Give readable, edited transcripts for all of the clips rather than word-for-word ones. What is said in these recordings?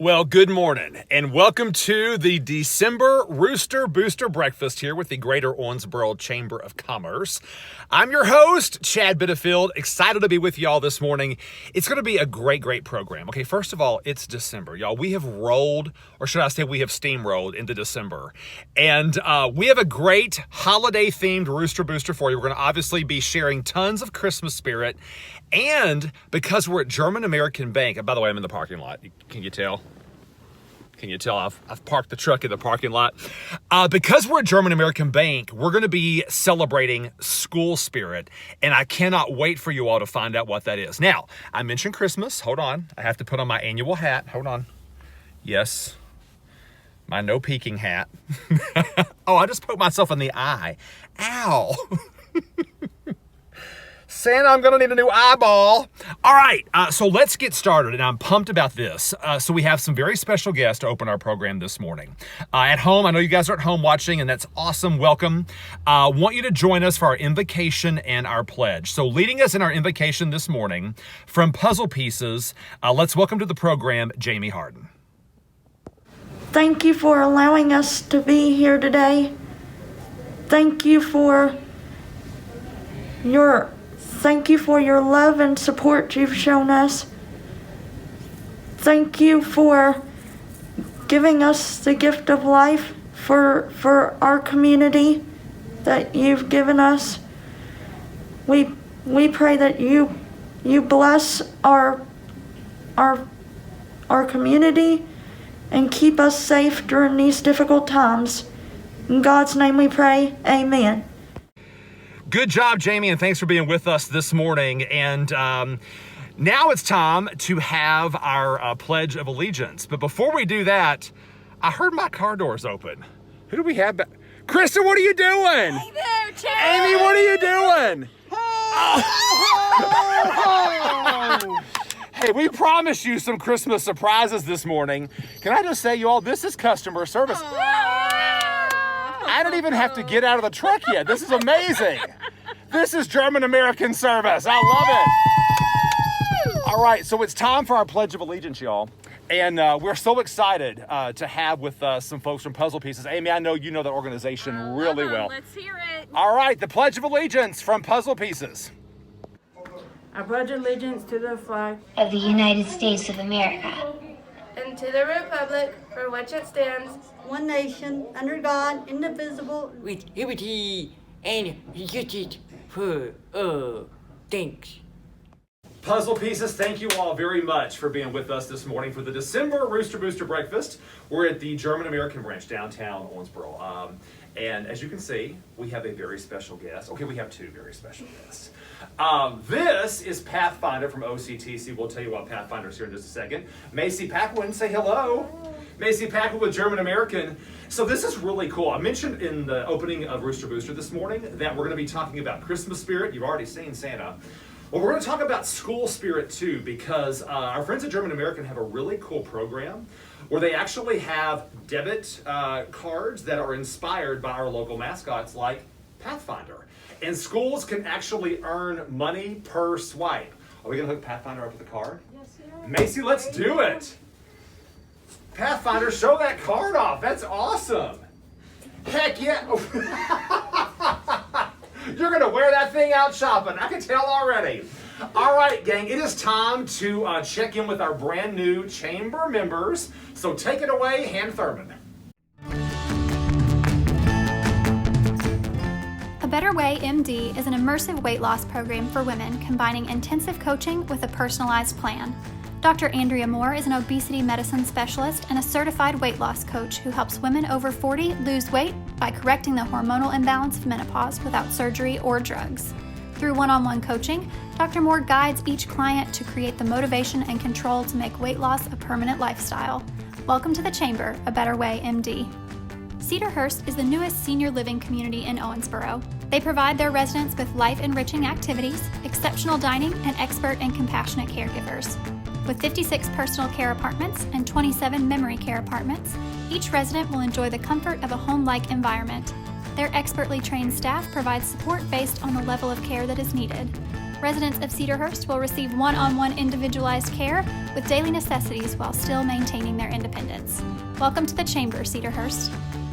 Well, good morning, and welcome to the December Rooster Booster Breakfast here with the Greater Owensboro Chamber of Commerce. I'm your host, Chad Bitterfield, excited to be with y'all this morning. It's going to be a great program. Okay, first of all, it's December, y'all. We have rolled, or should I say we have steamrolled into December, and we have a great holiday-themed Rooster Booster for you. We're going to obviously be sharing tons of Christmas spirit, and because we're at German American Bank, and by the way, I'm in the parking lot. Can you tell? Can you tell I've parked the truck in the parking lot? Because we're at German American Bank, we're going to be celebrating school spirit, and I cannot wait for you all to find out what that is. Now, I mentioned Christmas. Hold on. I have to put on my annual hat. Hold on. Yes, my no peeking hat. Oh, I just poked myself in the eye. Ow. Santa, I'm going to need a new eyeball. All right, so let's get started, and I'm pumped about this. So we have some very special guests to open our program this morning. At home, I know you guys are at home watching, and that's awesome. Welcome. Want you to join us for our invocation and our pledge. So leading us in our invocation this morning from Puzzle Pieces, let's welcome to the program, Jamie Harden. Thank you for allowing us to be here today. Thank you for your love and support you've shown us. Thank you for giving us the gift of life for our community that you've given us. We pray that you bless our community and keep us safe during these difficult times. In God's name we pray, amen. Good job, Jamie, and thanks for being with us this morning. And now it's time to have our Pledge of Allegiance. But before we do that, I heard my car doors open. Who do we have back? Krista, what are you doing? Hey there, Chad. Amy, what are you doing? Hey, we promised you some Christmas surprises this morning. Can I just say, you all, this is customer service. I don't even have to get out of the truck yet. This is amazing. This is German American service. I love it. All right, so it's time for our Pledge of Allegiance, y'all. And we're so excited to have with us some folks from Puzzle Pieces. Amy, I know you know that organization really well. Let's hear it. All right, the Pledge of Allegiance from Puzzle Pieces. I pledge allegiance to the flag of the United States of America and to the republic for which it stands, one nation, under God, indivisible, with liberty and justice for all. Thanks. Puzzle Pieces, thank you all very much for being with us this morning for the December Rooster Booster Breakfast. We're at the German American branch downtown Owensboro. And as you can see, we have a very special guest. Okay, we have two very special guests. This is Pathfinder from OCTC. We'll tell you about Pathfinder's here in just a second. Macy Paquin, say hello. Macy Paquin with German American. So this is really cool. I mentioned in the opening of Rooster Booster this morning that we're going to be talking about Christmas spirit. You've already seen Santa. Well, we're going to talk about school spirit too, because our friends at German American have a really cool program where they actually have debit cards that are inspired by our local mascots like Pathfinder. And schools can actually earn money per swipe. Are we going to hook Pathfinder up with the card? Yes, sir. Macy, let's do it. Pathfinder, show that card off. That's awesome. Heck yeah. You're going to wear that thing out shopping. I can tell already. All right, gang, it is time to check in with our brand new chamber members. So take it away, Han Thurman. A Better Way MD is an immersive weight loss program for women combining intensive coaching with a personalized plan. Dr. Andrea Moore is an obesity medicine specialist and a certified weight loss coach who helps women over 40 lose weight by correcting the hormonal imbalance of menopause without surgery or drugs. Through one-on-one coaching, Dr. Moore guides each client to create the motivation and control to make weight loss a permanent lifestyle. Welcome to the Chamber, A Better Way MD. Cedarhurst is the newest senior living community in Owensboro. They provide their residents with life-enriching activities, exceptional dining, and expert and compassionate caregivers. With 56 personal care apartments and 27 memory care apartments, each resident will enjoy the comfort of a home-like environment. Their expertly trained staff provides support based on the level of care that is needed. Residents of Cedarhurst will receive one-on-one individualized care with daily necessities while still maintaining their independence. Welcome to the Chamber, Cedarhurst.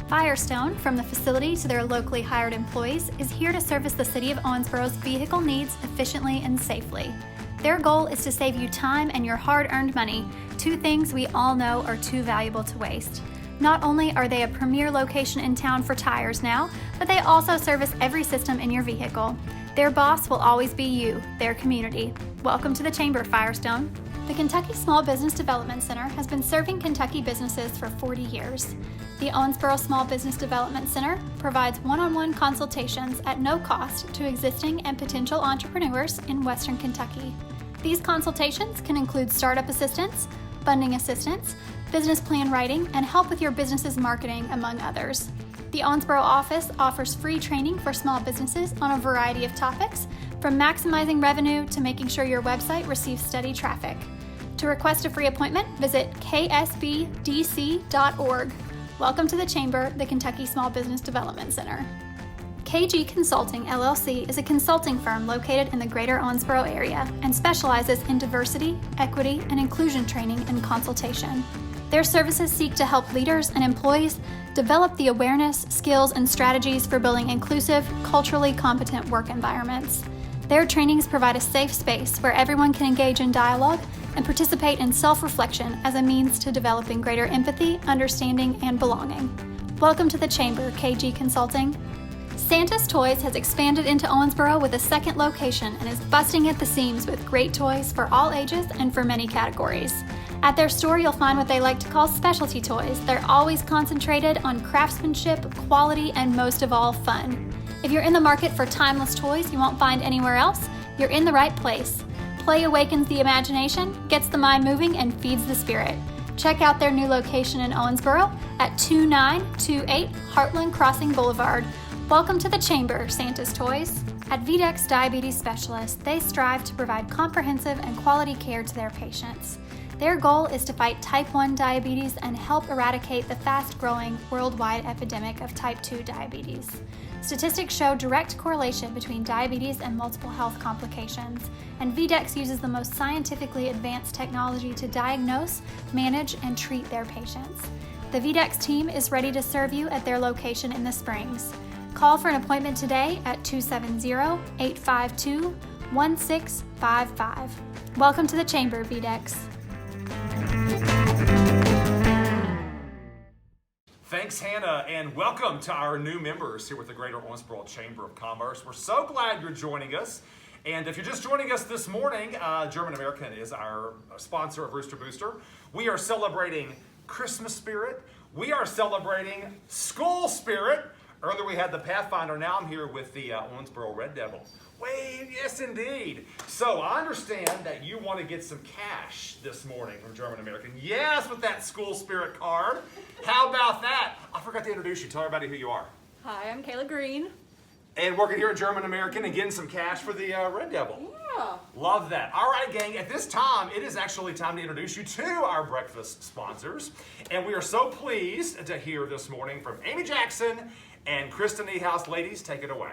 Firestone, from the facility to their locally hired employees, is here to service the City of Owensboro's vehicle needs efficiently and safely. Their goal is to save you time and your hard-earned money, two things we all know are too valuable to waste. Not only are they a premier location in town for tires now, but they also service every system in your vehicle. Their boss will always be you, their community. Welcome to the Chamber, Firestone. The Kentucky Small Business Development Center has been serving Kentucky businesses for 40 years. The Owensboro Small Business Development Center provides one-on-one consultations at no cost to existing and potential entrepreneurs in Western Kentucky. These consultations can include startup assistance, funding assistance, business plan writing, and help with your business's marketing, among others. The Owensboro office offers free training for small businesses on a variety of topics, from maximizing revenue to making sure your website receives steady traffic. To request a free appointment, visit ksbdc.org. Welcome to the Chamber, the Kentucky Small Business Development Center. KG Consulting, LLC is a consulting firm located in the greater Owensboro area and specializes in diversity, equity, and inclusion training and consultation. Their services seek to help leaders and employees develop the awareness, skills, and strategies for building inclusive, culturally competent work environments. Their trainings provide a safe space where everyone can engage in dialogue and participate in self-reflection as a means to developing greater empathy, understanding, and belonging. Welcome to the Chamber, KG Consulting. Santa's Toys has expanded into Owensboro with a second location and is busting at the seams with great toys for all ages and for many categories. At their store, you'll find what they like to call specialty toys. They're always concentrated on craftsmanship, quality, and most of all, fun. If you're in the market for timeless toys you won't find anywhere else, you're in the right place. Play awakens the imagination, gets the mind moving, and feeds the spirit. Check out their new location in Owensboro at 2928 Heartland Crossing Boulevard. Welcome to the Chamber, Santa's Toys. At VDEX Diabetes Specialists, they strive to provide comprehensive and quality care to their patients. Their goal is to fight type 1 diabetes and help eradicate the fast-growing worldwide epidemic of type 2 diabetes. Statistics show direct correlation between diabetes and multiple health complications, and VDEX uses the most scientifically advanced technology to diagnose, manage, and treat their patients. The VDEX team is ready to serve you at their location in the Springs. Call for an appointment today at 270-852-1655. Welcome to the Chamber, VDEX. Thanks, Hannah, and welcome to our new members here with the Greater Owensboro Chamber of Commerce. We're so glad you're joining us. And if you're just joining us this morning, German American is our sponsor of Rooster Booster. We are celebrating Christmas spirit. We are celebrating school spirit. Earlier we had the Pathfinder. Now I'm here with the Owensboro Red Devil. Wait, yes indeed. So I understand that you want to get some cash this morning from German American. Yes, with that school spirit card. How about that? I forgot to introduce you. Tell everybody who you are. Hi, I'm Kayla Green. And working here at German American and getting some cash for the Red Devil. Yeah. Love that. All right, gang, at this time, it is actually time to introduce you to our breakfast sponsors. And we are so pleased to hear this morning from Amy Jackson and Kristen Niehaus. Ladies, take it away.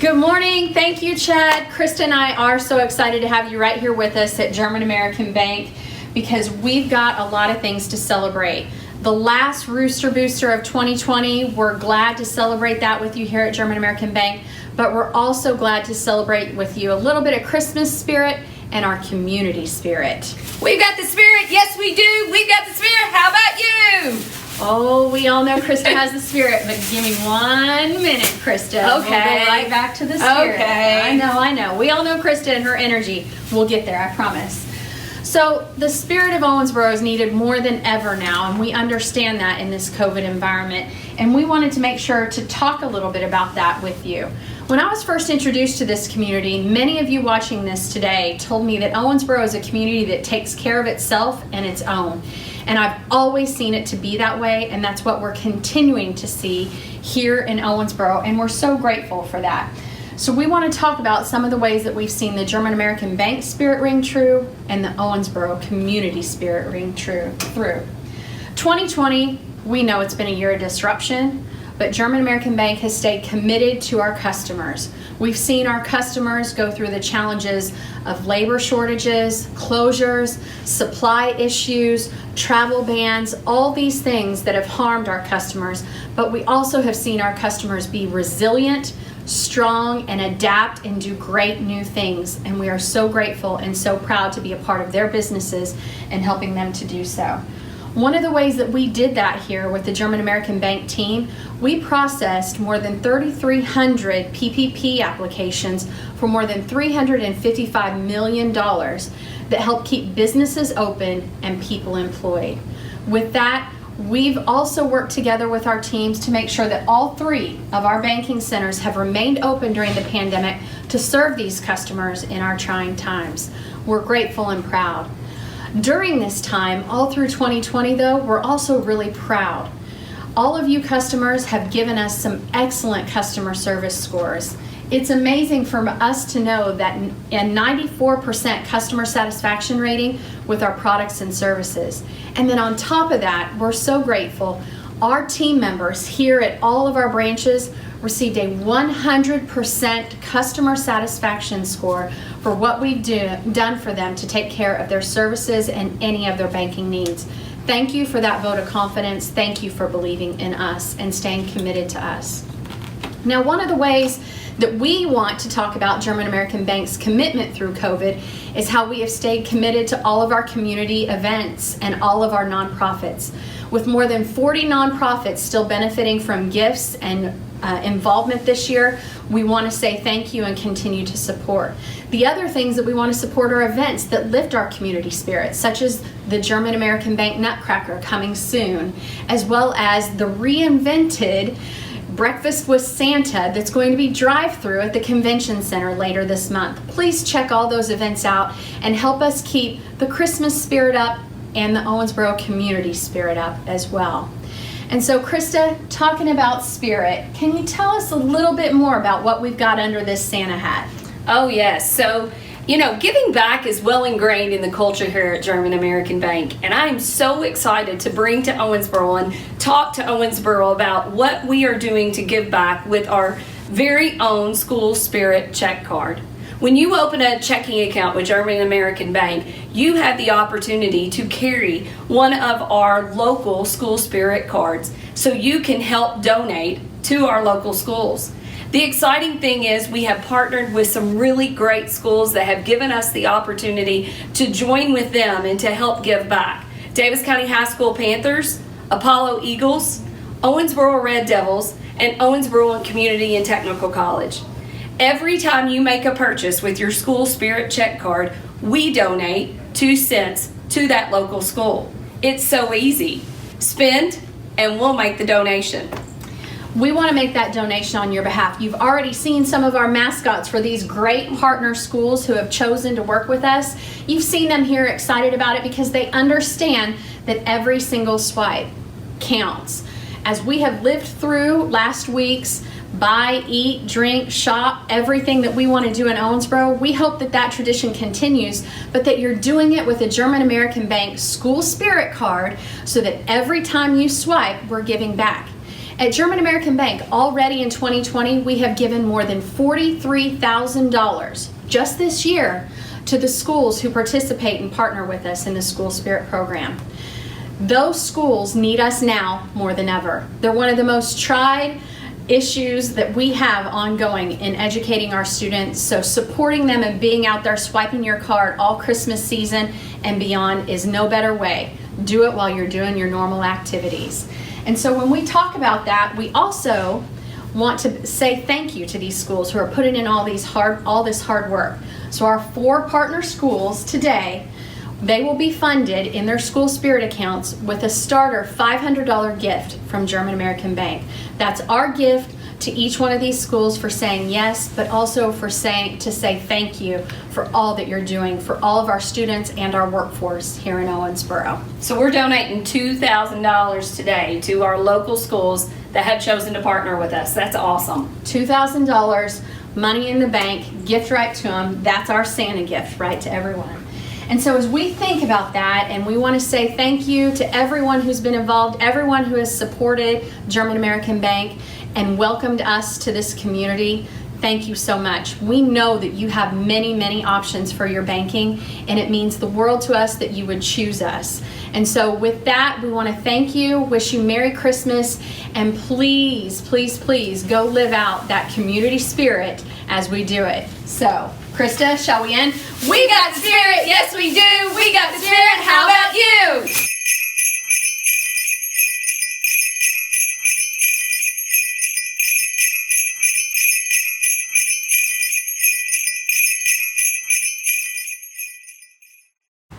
Good morning. Thank you, Chad. Krista and I are so excited to have you right here with us at German American Bank because we've got a lot of things to celebrate. The last Rooster Booster of 2020, we're glad to celebrate that with you here at German American Bank, but we're also glad to celebrate with you a little bit of Christmas spirit and our community spirit. We've got the spirit. Yes, we do. We've got the spirit. How about you? Oh, we all know Krista has the spirit, but give me 1 minute, Krista. Okay. We'll go right back to the spirit. Okay. I know. We all know Krista and her energy. We'll get there, I promise. So the spirit of Owensboro is needed more than ever now, and we understand that in this COVID environment, and we wanted to make sure to talk a little bit about that with you. When I was first introduced to this community, many of you watching this today told me that Owensboro is a community that takes care of itself and its own. And I've always seen it to be that way, and that's what we're continuing to see here in Owensboro, and we're so grateful for that. So we want to talk about some of the ways that we've seen the German American Bank spirit ring true and the Owensboro community spirit ring true through. 2020, we know it's been a year of disruption, but German American Bank has stayed committed to our customers. We've seen our customers go through the challenges of labor shortages, closures, supply issues, travel bans, all these things that have harmed our customers, but we also have seen our customers be resilient, strong, and adapt and do great new things. And we are so grateful and so proud to be a part of their businesses and helping them to do so. One of the ways that we did that here with the German American Bank team, we processed more than 3,300 PPP applications for more than $355 million that help keep businesses open and people employed. With that, we've also worked together with our teams to make sure that all 3 of our banking centers have remained open during the pandemic to serve these customers in our trying times. We're grateful and proud. During this time, all through 2020 though, we're also really proud. All of you customers have given us some excellent customer service scores. It's amazing for us to know that a 94% customer satisfaction rating with our products and services. And then on top of that, we're so grateful. Our team members here at all of our branches received a 100% customer satisfaction score for what we've done for them to take care of their services and any of their banking needs. Thank you for that vote of confidence. Thank you for believing in us and staying committed to us. Now, one of the ways that we want to talk about German American Bank's commitment through COVID is how we have stayed committed to all of our community events and all of our nonprofits. With more than 40 nonprofits still benefiting from gifts and involvement this year, we want to say thank you and continue to support. The other things that we want to support are events that lift our community spirit, such as the German American Bank Nutcracker coming soon, as well as the reinvented Breakfast with Santa that's going to be drive-through at the Convention Center later this month. Please check all those events out and help us keep the Christmas spirit up and the Owensboro community spirit up as well. And so, Krista, talking about spirit, can you tell us a little bit more about what we've got under this Santa hat? Oh, yes. So, giving back is well ingrained in the culture here at German American Bank. And I am so excited to bring to Owensboro and talk to Owensboro about what we are doing to give back with our very own school spirit check card. When you open a checking account with German American Bank, you have the opportunity to carry one of our local school spirit cards so you can help donate to our local schools. The exciting thing is we have partnered with some really great schools that have given us the opportunity to join with them and to help give back. Davis County High School Panthers, Apollo Eagles, Owensboro Red Devils, and Owensboro Community and Technical College. Every time you make a purchase with your school spirit check card, we donate 2 cents to that local school. It's so easy. Spend and we'll make the donation. We want to make that donation on your behalf. You've already seen some of our mascots for these great partner schools who have chosen to work with us. You've seen them here excited about it because they understand that every single swipe counts. As we have lived through last week's buy, eat, drink, shop, everything that we want to do in Owensboro, we hope that that tradition continues, but that you're doing it with a German American Bank school spirit card so that every time you swipe, we're giving back. At German American Bank, already in 2020, we have given more than $43,000 just this year to the schools who participate and partner with us in the School Spirit program. Those schools need us now more than ever. They're one of the most tried issues that we have ongoing in educating our students, so supporting them and being out there swiping your card all Christmas season and beyond is no better way. Do it while you're doing your normal activities. And so when we talk about that, we also want to say thank you to these schools who are putting in all this hard work. So our 4 partner schools today, they will be funded in their school spirit accounts with a starter $500 gift from German American Bank. That's our gift to each one of these schools for saying yes, but also for say thank you for all that you're doing for all of our students and our workforce here in Owensboro. So we're donating $2,000 today to our local schools that have chosen to partner with us. That's awesome. $2,000 money in the bank, gift right to them. That's our Santa gift, right, to everyone. And so as we think about that, and we want to say thank you to everyone who's been involved, everyone who has supported German American Bank and welcomed us to this community. Thank you so much. We know that you have many, many options for your banking, and it means the world to us that you would choose us. And so with that, we want to thank you, wish you Merry Christmas, and please, please, please go live out that community spirit as we do it. So, Krista, shall we end? We got the spirit, yes we do. We got the spirit, how about you?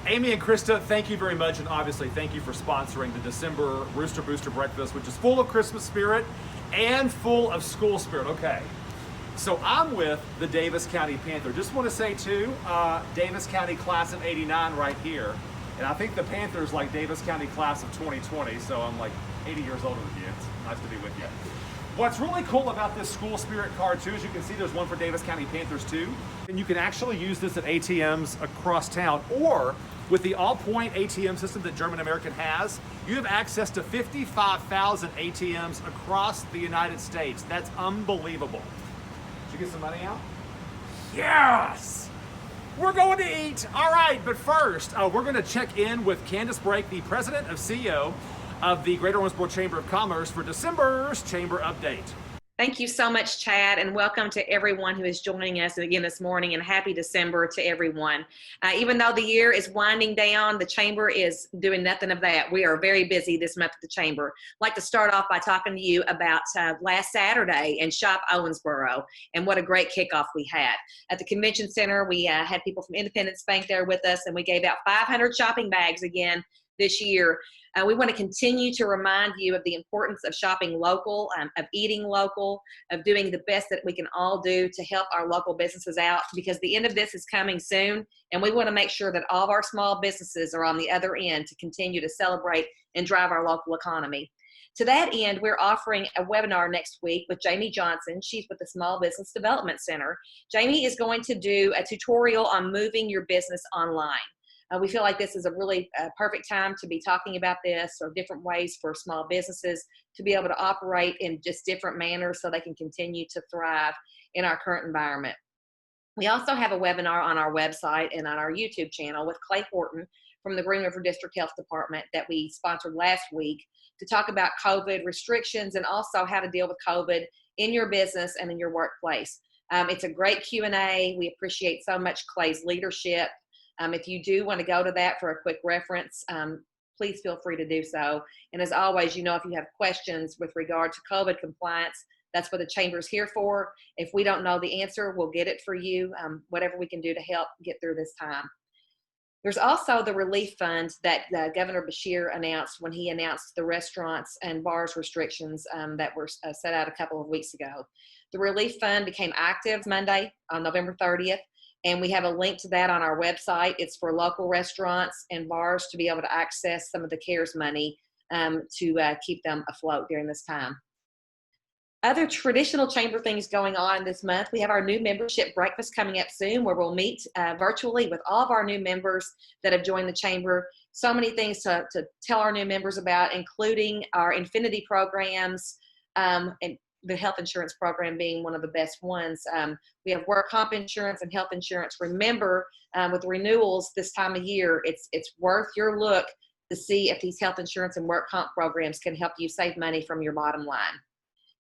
Amy and Krista, thank you very much, and obviously thank you for sponsoring the December Rooster Booster Breakfast, which is full of Christmas spirit and full of school spirit. Okay, so I'm with the Davis County Panther. Just want to say too, Davis County class of '89 right here, and I think the Panthers like Davis County class of 2020, so I'm like 80 years older than you. It's nice to be with you. What's really cool about this school spirit card too, as you can see, there's one for Davis County Panthers too, and you can actually use this at ATMs across town, or with the all-point ATM system that German American has, you have access to 55,000 ATMs across the United States. That's unbelievable. Did you get some money out? Yes! We're going to eat. All right, but first, we're going to check in with Candace Brake, the president of CEO of the Greater Owensboro Chamber of Commerce, for December's Chamber Update. Thank you so much, Chad, and welcome to everyone who is joining us again this morning, and happy December to everyone. Even though the year is winding down, the Chamber is doing nothing of that. We are very busy this month at the Chamber. I'd like to start off by talking to you about last Saturday and Shop Owensboro, and what a great kickoff we had. At the Convention Center, we had people from Independence Bank there with us, and we gave out 500 shopping bags again this year. We want to continue to remind you of the importance of shopping local, of eating local, of doing the best that we can all do to help our local businesses out, because the end of this is coming soon, and we want to make sure that all of our small businesses are on the other end to continue to celebrate and drive our local economy. To that end, we're offering a webinar next week with Jamie Johnson. She's with the Small Business Development Center. Jamie is going to do a tutorial on moving your business online. We feel like this is a really perfect time to be talking about this, or different ways for small businesses to be able to operate in just different manners so they can continue to thrive in our current environment. We also have a webinar on our website and on our YouTube channel with Clay Horton from the Green River District Health Department that we sponsored last week to talk about COVID restrictions and also how to deal with COVID in your business and in your workplace. It's a great Q&A. We appreciate so much Clay's leadership. If you do want to go to that for a quick reference, please feel free to do so. And as always, if you have questions with regard to COVID compliance, that's what the Chamber's here for. If we don't know the answer, we'll get it for you, whatever we can do to help get through this time. There's also the relief fund that Governor Beshear announced when he announced the restaurants and bars restrictions that were set out a couple of weeks ago. The relief fund became active Monday on November 30th. And we have a link to that on our website. It's for local restaurants and bars to be able to access some of the CARES money to keep them afloat during this time. Other traditional Chamber things going on this month, we have our new membership breakfast coming up soon, where we'll meet virtually with all of our new members that have joined the Chamber. So many things to tell our new members about, including our Infinity programs, and the health insurance program being one of the best ones. We have work comp insurance and health insurance. Remember, with renewals this time of year, it's worth your look to see if these health insurance and work comp programs can help you save money from your bottom line.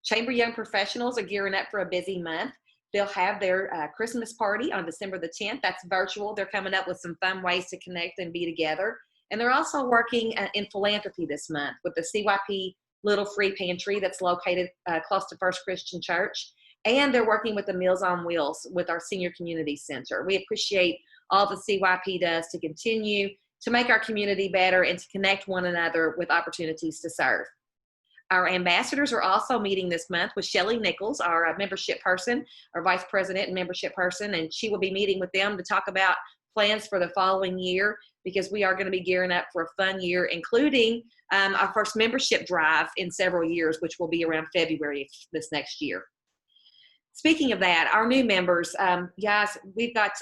Chamber Young Professionals are gearing up for a busy month. They'll have their Christmas party on December the 10th. That's virtual. They're coming up with some fun ways to connect and be together. And they're also working in philanthropy this month with the CYP Little Free Pantry that's located close to First Christian Church. And they're working with the Meals on Wheels with our Senior Community Center. We appreciate all the CYP does to continue to make our community better and to connect one another with opportunities to serve. Our ambassadors are also meeting this month with Shelly Nichols, our membership person, our vice president and membership person, and she will be meeting with them to talk about plans for the following year, because we are going to be gearing up for a fun year, including our first membership drive in several years, which will be around February this next year. Speaking of that, our new members, guys, we've got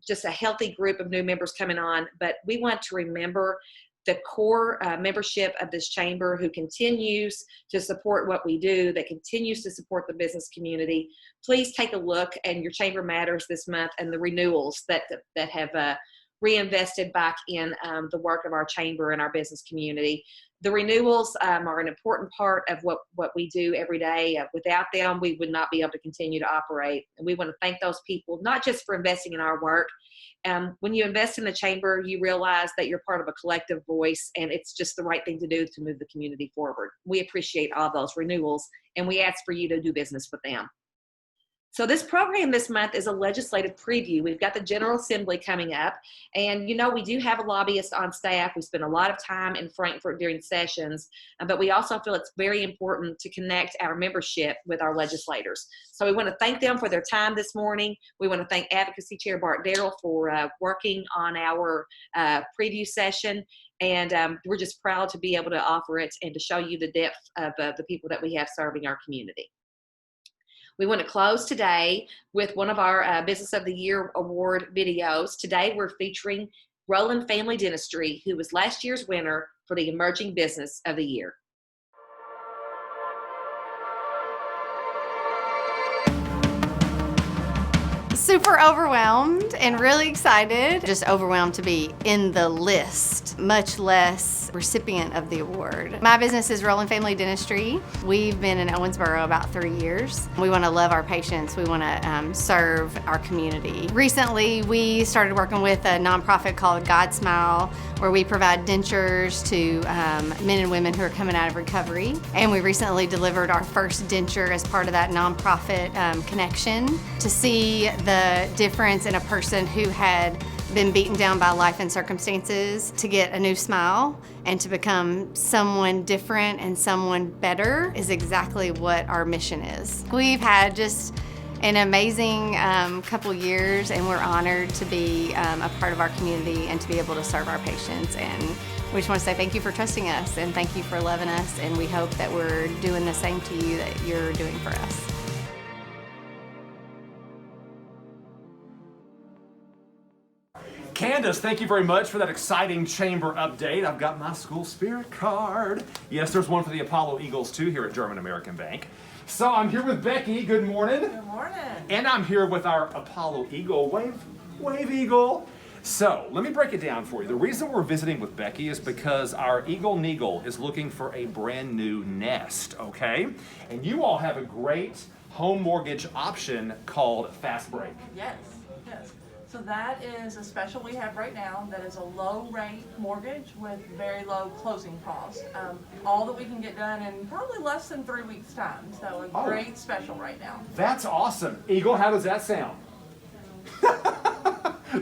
just a healthy group of new members coming on, but we want to remember the core membership of this chamber who continues to support what we do, that continues to support the business community. Please take a look at your Chamber Matters this month and the renewals that have reinvested back in the work of our chamber and our business community. The renewals are an important part of what we do every day. Without them, we would not be able to continue to operate. And we want to thank those people, not just for investing in our work. When you invest in the chamber, you realize that you're part of a collective voice, and it's just the right thing to do to move the community forward. We appreciate all those renewals, and we ask for you to do business with them. So this program this month is a legislative preview. We've got the General Assembly coming up, and we do have a lobbyist on staff. We spend a lot of time in Frankfurt during sessions, but we also feel it's very important to connect our membership with our legislators. So we want to thank them for their time this morning. We want to thank Advocacy Chair Bart Darrell for working on our preview session. And we're just proud to be able to offer it and to show you the depth of the people that we have serving our community. We want to close today with one of our Business of the Year award videos. Today we're featuring Roland Family Dentistry, who was last year's winner for the Emerging Business of the Year. Super overwhelmed and really excited. Just overwhelmed to be in the list, much less recipient of the award. My business is Roland Family Dentistry. We've been in Owensboro about 3 years. We want to love our patients. We want to serve our community. Recently, we started working with a nonprofit called God Smile, where we provide dentures to men and women who are coming out of recovery. And we recently delivered our first denture as part of that nonprofit connection. To see the difference in a person who had been beaten down by life and circumstances to get a new smile and to become someone different and someone better is exactly what our mission is. We've had just an amazing couple years, and we're honored to be a part of our community and to be able to serve our patients. And we just want to say thank you for trusting us and thank you for loving us, and we hope that we're doing the same to you that you're doing for us. Candace, thank you very much for that exciting chamber update. I've got my school spirit card. Yes, there's one for the Apollo Eagles too here at German American Bank. So I'm here with Becky. Good morning. Good morning. And I'm here with our Apollo Eagle. Wave Eagle. So let me break it down for you. The reason we're visiting with Becky is because our Eagle Neagle is looking for a brand new nest, okay? And you all have a great home mortgage option called Fast Break. Yes. So that is a special we have right now that is a low rate mortgage with very low closing costs. All that we can get done in probably less than 3 weeks' time. So a great special right now. That's awesome. Eagle, how does that sound?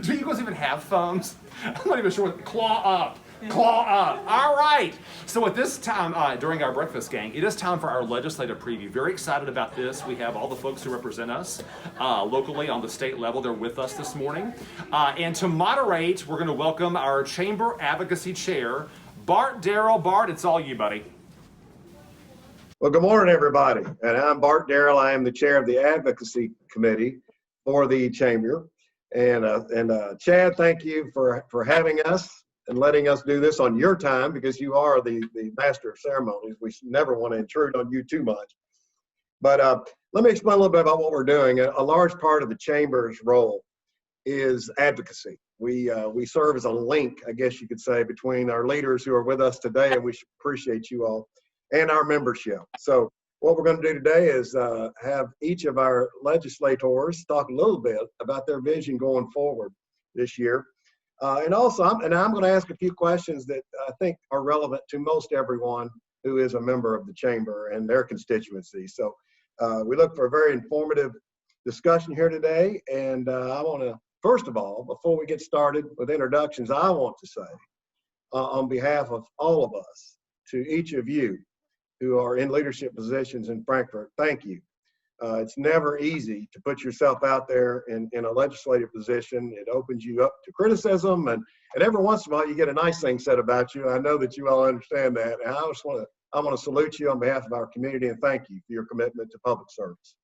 Do Eagles even have thumbs? I'm not even sure. Claw up. All right. So at this time, during our breakfast gang, it is time for our legislative preview. Very excited about this. We have all the folks who represent us locally on the state level. They're with us this morning. And to moderate, we're going to welcome our Chamber Advocacy Chair, Bart Darrell. Bart, it's all you, buddy. Well, good morning, everybody. And I'm Bart Darrell. I am the chair of the Advocacy Committee for the Chamber. And Chad, thank you for having us and letting us do this on your time, because you are the master of ceremonies. We never want to intrude on you too much. But let me explain a little bit about what we're doing. A large part of the Chamber's role is advocacy. We serve as a link, I guess you could say, between our leaders who are with us today, and we appreciate you all, and our membership. So what we're going to do today is have each of our legislators talk a little bit about their vision going forward this year. And also, I'm going to ask a few questions that I think are relevant to most everyone who is a member of the Chamber and their constituency. So we look for a very informative discussion here today. And I want to, first of all, before we get started with introductions, I want to say on behalf of all of us, to each of you who are in leadership positions in Frankfurt, thank you. It's never easy to put yourself out there in a legislative position. It opens you up to criticism, and every once in a while you get a nice thing said about you. I know that you all understand that, and I want to salute you on behalf of our community and thank you for your commitment to public service.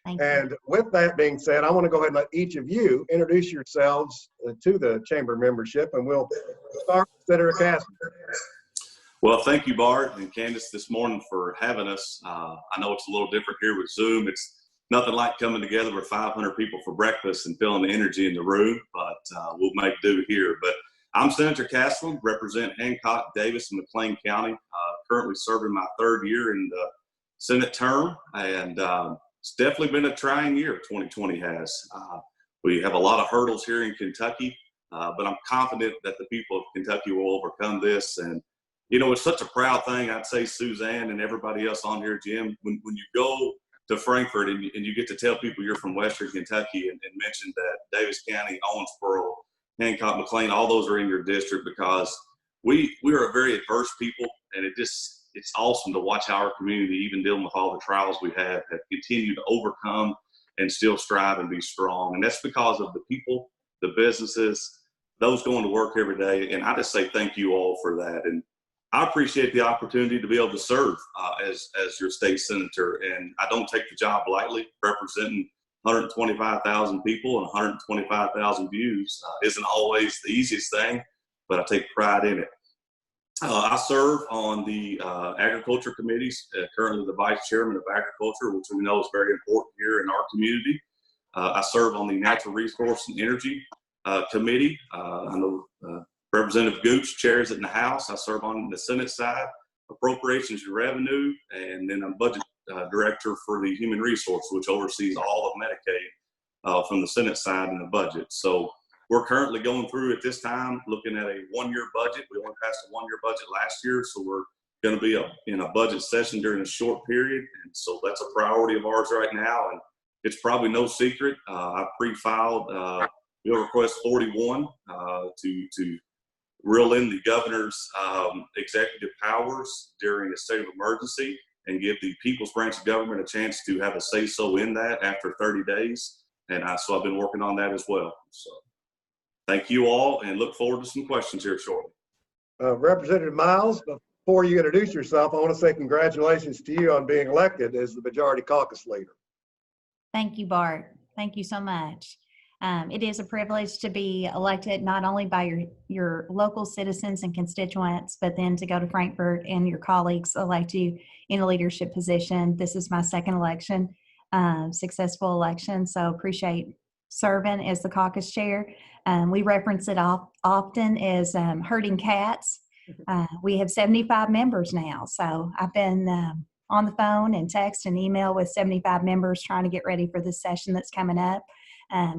And with that being said, I want to go ahead and let each of you introduce yourselves to the chamber membership, and we'll start with Senator Castle. Well, thank you, Bart and Candace, this morning for having us. I know it's a little different here with Zoom. It's nothing like coming together with 500 people for breakfast and feeling the energy in the room, but we'll make do here. But I'm Senator Castle, represent Hancock, Davis, and McLean County, currently serving my 3rd year in the Senate term, and it's definitely been a trying year, 2020 has. We have a lot of hurdles here in Kentucky, but I'm confident that the people of Kentucky will overcome this. And, you know, it's such a proud thing. I'd say Suzanne and everybody else on here, Jim, when you go to Frankfort and you get to tell people you're from Western Kentucky and mention that Davis County, Owensboro, Hancock, McLean, all those are in your district, because we are a very adverse people, and it's awesome to watch how our community, even dealing with all the trials we have continued to overcome and still strive and be strong. And that's because of the people, the businesses, those going to work every day. And I just say thank you all for that. And I appreciate the opportunity to be able to serve as your state senator. And I don't take the job lightly. Representing 125,000 people and 125,000 views isn't always the easiest thing, but I take pride in it. I serve on the agriculture committees, currently the vice chairman of agriculture, which we know is very important here in our community. I serve on the natural resource and energy committee. I know Representative Gooch chairs it in the House. I serve on the Senate side, appropriations and revenue, and then I'm budget director for the human resource, which oversees all of Medicaid from the Senate side in the budget. So we're currently going through at this time, looking at a 1-year budget. We only passed a 1-year budget last year, so we're going to be in a budget session during a short period. And so that's a priority of ours right now. And it's probably no secret. I pre-filed Bill Request 41 to reel in the governor's executive powers during a state of emergency and give the People's Branch of Government a chance to have a say-so in that after 30 days. And so I've been working on that as well. So thank you all, and look forward to some questions here shortly. Representative Miles, before you introduce yourself, I want to say congratulations to you on being elected as the Majority Caucus leader. Thank you, Bart. Thank you so much. It is a privilege to be elected not only by your local citizens and constituents, but then to go to Frankfort and your colleagues elect you in a leadership position. This is my 2nd election, successful election, so appreciate serving as the caucus chair. We reference it often as herding cats. We have 75 members now, so I've been on the phone and text and email with 75 members trying to get ready for this session that's coming up.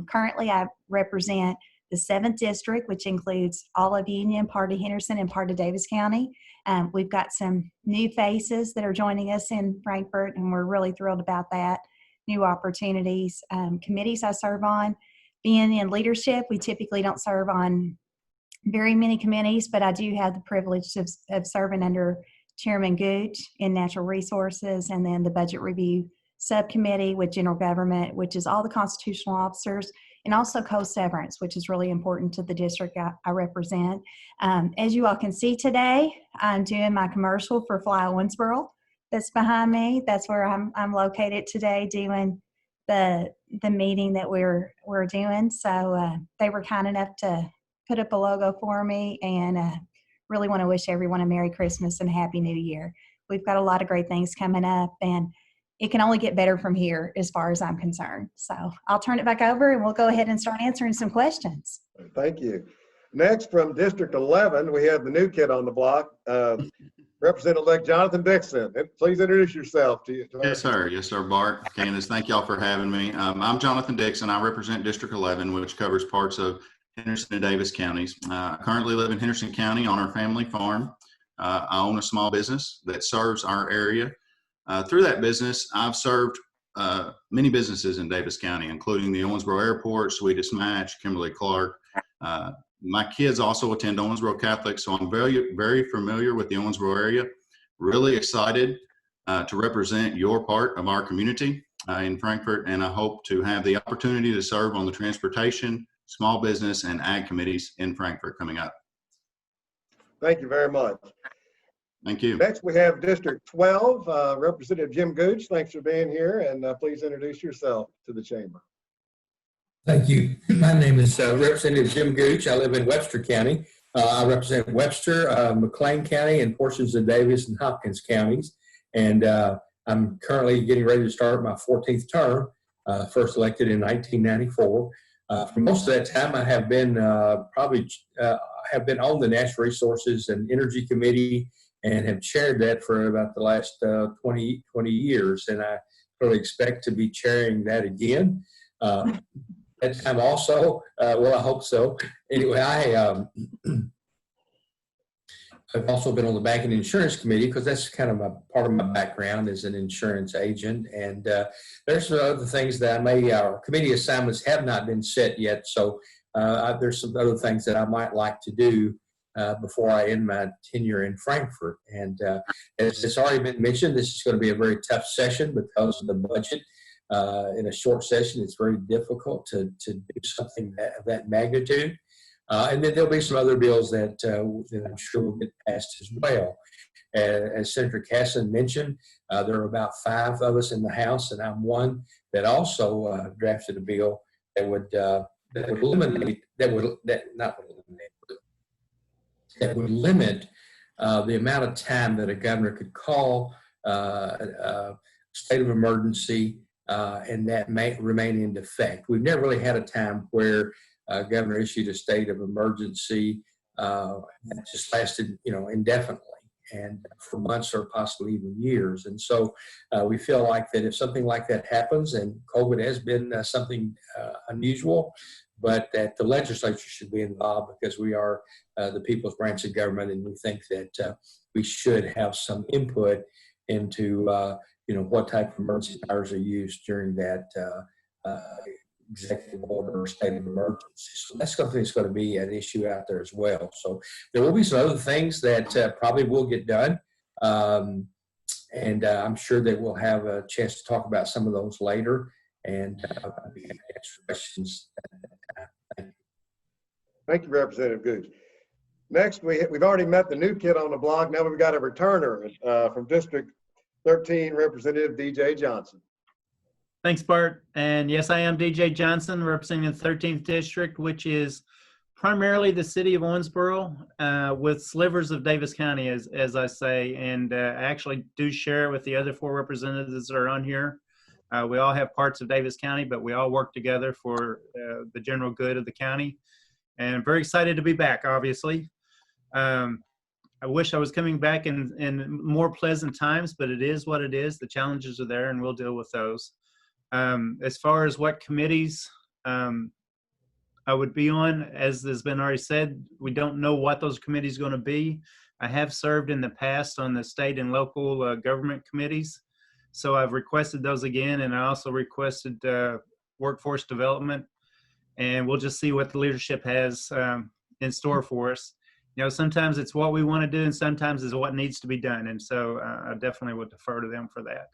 Currently, I represent the 7th district, which includes all of Union, part of Henderson, and part of Davis County. We've got some new faces that are joining us in Frankfort, and we're really thrilled about that. New opportunities. Committees I serve on. Being in leadership, we typically don't serve on very many committees, but I do have the privilege of serving under Chairman Gooch in Natural Resources, and then the Budget Review Subcommittee with General Government, which is all the constitutional officers, and also co-severance, which is really important to the district I represent. As you all can see today, I'm doing my commercial for Fly Owensboro that's behind me. That's where I'm located today doing the meeting that we're doing. So they were kind enough to put up a logo for me, and really want to wish everyone a Merry Christmas and a Happy New Year. We've got a lot of great things coming up, and it can only get better from here as far as I'm concerned. So I'll turn it back over and we'll go ahead and start answering some questions. Thank you. Next, from District 11, we have the new kid on the block, Representative-elect Jonathan Dixon. Please introduce yourself to you. Yes, sir. Yes, sir, Bart. Candace, thank y'all for having me. I'm Jonathan Dixon. I represent District 11, which covers parts of Henderson and Davis counties. I currently live in Henderson County on our family farm. I own a small business that serves our area. Through that business, I've served many businesses in Davis County, including the Owensboro Airport, Sweetest Match, Kimberly-Clark. My kids also attend Owensboro Catholic, so I'm very, very familiar with the Owensboro area. Really excited to represent your part of our community in Frankfort, and I hope to have the opportunity to serve on the transportation, small business, and ag committees in Frankfort coming up. Thank you very much. Thank you. Next, we have District 12, Representative Jim Gooch. Thanks for being here, and please introduce yourself to the chamber. Thank you. My name is Representative Jim Gooch. I live in Webster County. I represent Webster, McLean County, and portions of Davis and Hopkins counties. And I'm currently getting ready to start my 14th term, first elected in 1994. For most of that time, I have been have been on the Natural Resources and Energy Committee and have chaired that for about the last 20 years. And I really expect to be chairing that again. That time also, well, I hope so. Anyway, I've also been on the Banking and Insurance Committee because that's kind of part of my background as an insurance agent. And there's some other things that our committee assignments have not been set yet. So there's some other things that I might like to do before I end my tenure in Frankfurt. And as it's already been mentioned, this is going to be a very tough session because of the budget. In a short session, it's very difficult to do something of that magnitude. And then there'll be some other bills that I'm sure will get passed as well. As Senator Casson mentioned, there are about 5 of us in the House, and I'm one that also drafted a bill that would limit the amount of time that a governor could call a state of emergency, and that may remain in effect. We've never really had a time where governor issued a state of emergency that just lasted, indefinitely and for months or possibly even years. And so we feel like that if something like that happens, and COVID has been something unusual, but that the legislature should be involved because we are the people's branch of government, and we think that we should have some input into what type of emergency powers are used during that executive order or state of emergency. So that's something that's going to be an issue out there as well. So there will be some other things that probably will get done. And I'm sure that we'll have a chance to talk about some of those later and answer questions. Thank you, Representative Gooch. Next, we've already met the new kid on the block. Now we've got a returner from District 13, Representative DJ Johnson. Thanks, Bart. And yes, I am DJ Johnson, representing the 13th District, which is primarily the city of Owensboro, with slivers of Davis County, as I say. And I actually do share with the other 4 representatives that are on here. We all have parts of Davis County, but we all work together for the general good of the county. And I'm very excited to be back, obviously. I wish I was coming back in more pleasant times, but it is what it is. The challenges are there, and we'll deal with those. As far as what committees I would be on, as has been already said, we don't know what those committees are going to be. I have served in the past on the state and local government committees, so I've requested those again, and I also requested workforce development, and we'll just see what the leadership has in store for us. Sometimes it's what we want to do, and sometimes it's what needs to be done, and so I definitely would defer to them for that.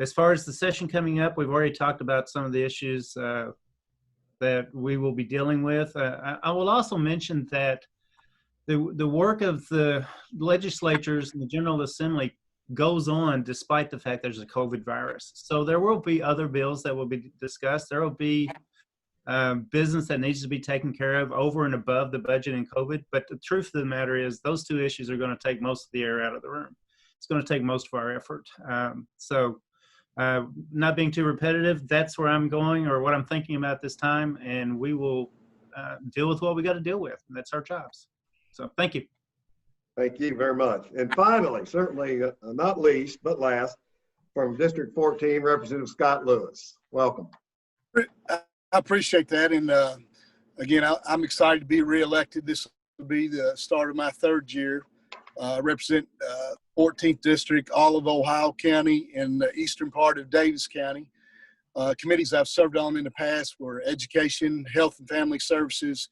As far as the session coming up, we've already talked about some of the issues that we will be dealing with. I will also mention that the work of the legislatures and the General Assembly goes on despite the fact there's a COVID virus. So there will be other bills that will be discussed. There will be business that needs to be taken care of over and above the budget and COVID. But the truth of the matter is those 2 issues are going to take most of the air out of the room. It's going to take most of our effort. Not being too repetitive, that's where I'm going or what I'm thinking about this time, and we will deal with what we got to deal with. That's our jobs. So thank you. Thank you very much. And finally, certainly not least, but last, from District 14, Representative Scott Lewis. Welcome. I appreciate that. And again, I'm excited to be reelected. This will be the start of my 3rd year. Represent 14th District, all of Ohio County, and the eastern part of Davis County. Committees I've served on in the past were Education, Health and Family Services,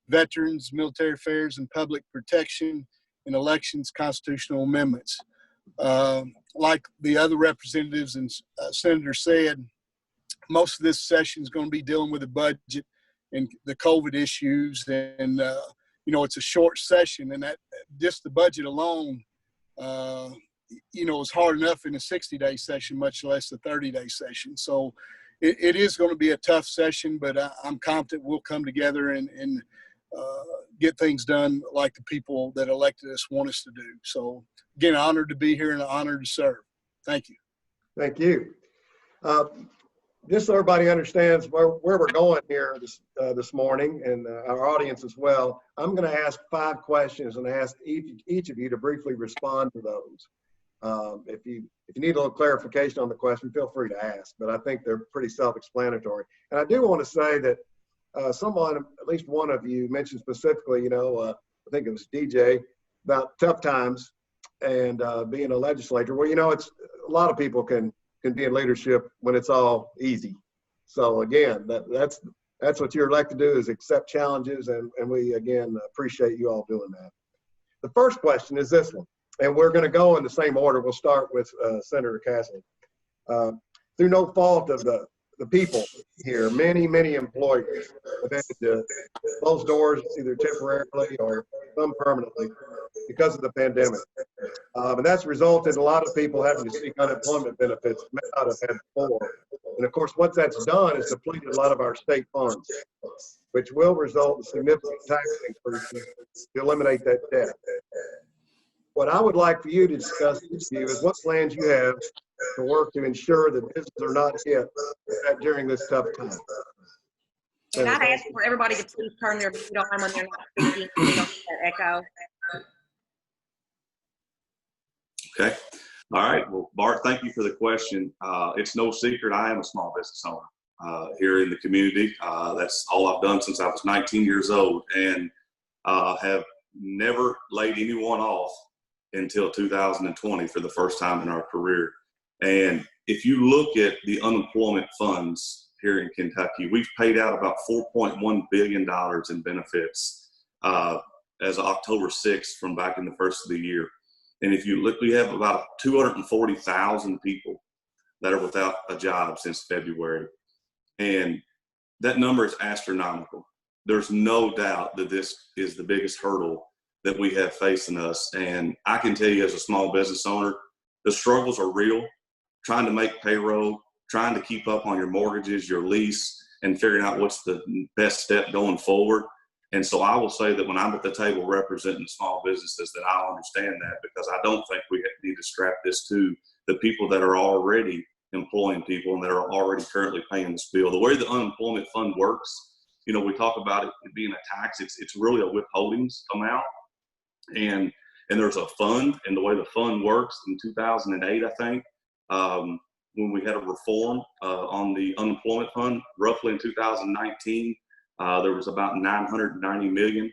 Veterans, Military Affairs and Public Protection, and Elections, Constitutional Amendments. Like the other representatives and senators said, most of this session is going to be dealing with the budget and the COVID issues. And, it's a short session, and that just the budget alone it's hard enough in a 60-day session, much less a 30-day session. So it is going to be a tough session, but I'm confident we'll come together and get things done like the people that elected us want us to do. So again, honored to be here and honored to serve. Thank you. Thank you. Just so everybody understands where we're going here this morning, and our audience as well, I'm going to ask 5 questions and ask each of you to briefly respond to those. If you need a little clarification on the question, feel free to ask, but I think they're pretty self-explanatory. And I do want to say that someone, at least one of you, mentioned specifically, I think it was DJ, about tough times and being a legislator. Well, it's a lot of people can be in leadership when it's all easy. So again, that's what you're elected to do, is accept challenges, and we again appreciate you all doing that. The first question is this one, and we're going to go in the same order. We'll start with Senator Cassidy. Through no fault of the people here, many employers have had to close doors either temporarily or some permanently because of the pandemic. And that's resulted in a lot of people having to seek unemployment benefits they may not have had before. And of course, what that's done is depleted a lot of our state funds, which will result in significant tax increases to eliminate that debt. What I would like for you to discuss with you is what plans you have to work to ensure that businesses are not hit during this tough time. And I'd ask for everybody to please turn their mute on when they're not speaking. So you don't get that echo. Okay. All right. Well, Bart, thank you for the question. It's no secret I am a small business owner here in the community. That's all I've done since I was 19 years old, and have never laid anyone off until 2020 for the first time in our career. And if you look at the unemployment funds here in Kentucky, we've paid out about $4.1 billion in benefits as of October 6th from back in the first of the year. And if you look, we have about 240,000 people that are without a job since February. And that number is astronomical. There's no doubt that this is the biggest hurdle that we have facing us. And I can tell you, as a small business owner, the struggles are real. Trying to make payroll, trying to keep up on your mortgages, your lease, and figuring out what's the best step going forward. And so I will say that when I'm at the table representing small businesses, that I'll understand that, because I don't think we need to strap this to the people that are already employing people and that are already currently paying this bill. The way the unemployment fund works, we talk about it being a tax. It's really a withholdings amount. And there's a fund, and the way the fund works in 2008, I think, when we had a reform on the unemployment fund, roughly in 2019, there was about 990 million,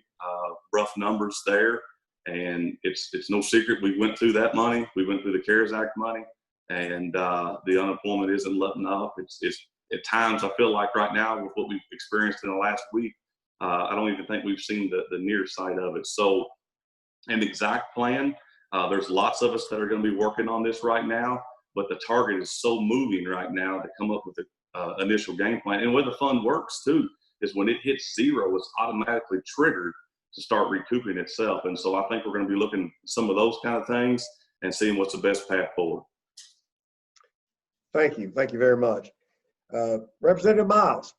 rough numbers there. And it's no secret we went through that money. We went through the CARES Act money, and the unemployment isn't letting up. It's at times, I feel like right now with what we've experienced in the last week, I don't even think we've seen the near side of it. So an exact plan, there's lots of us that are going to be working on this right now, but the target is so moving right now to come up with an initial game plan. And the way the fund works too is when it hits zero, it's automatically triggered to start recouping itself. And so I think we're going to be looking at some of those kind of things and seeing what's the best path forward. Thank you. Thank you very much. Representative Miles.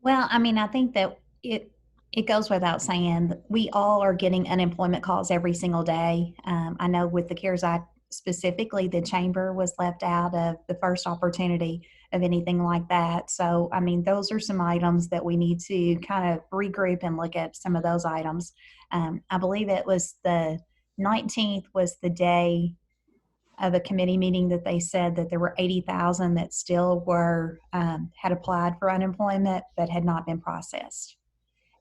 Well, I think that it goes without saying that we all are getting unemployment calls every single day. I know with the CARES Act specifically, the chamber was left out of the first opportunity of anything like that. So, those are some items that we need to kind of regroup and look at some of those items. I believe it was the 19th was the day of a committee meeting that they said that there were 80,000 that still were had applied for unemployment but had not been processed.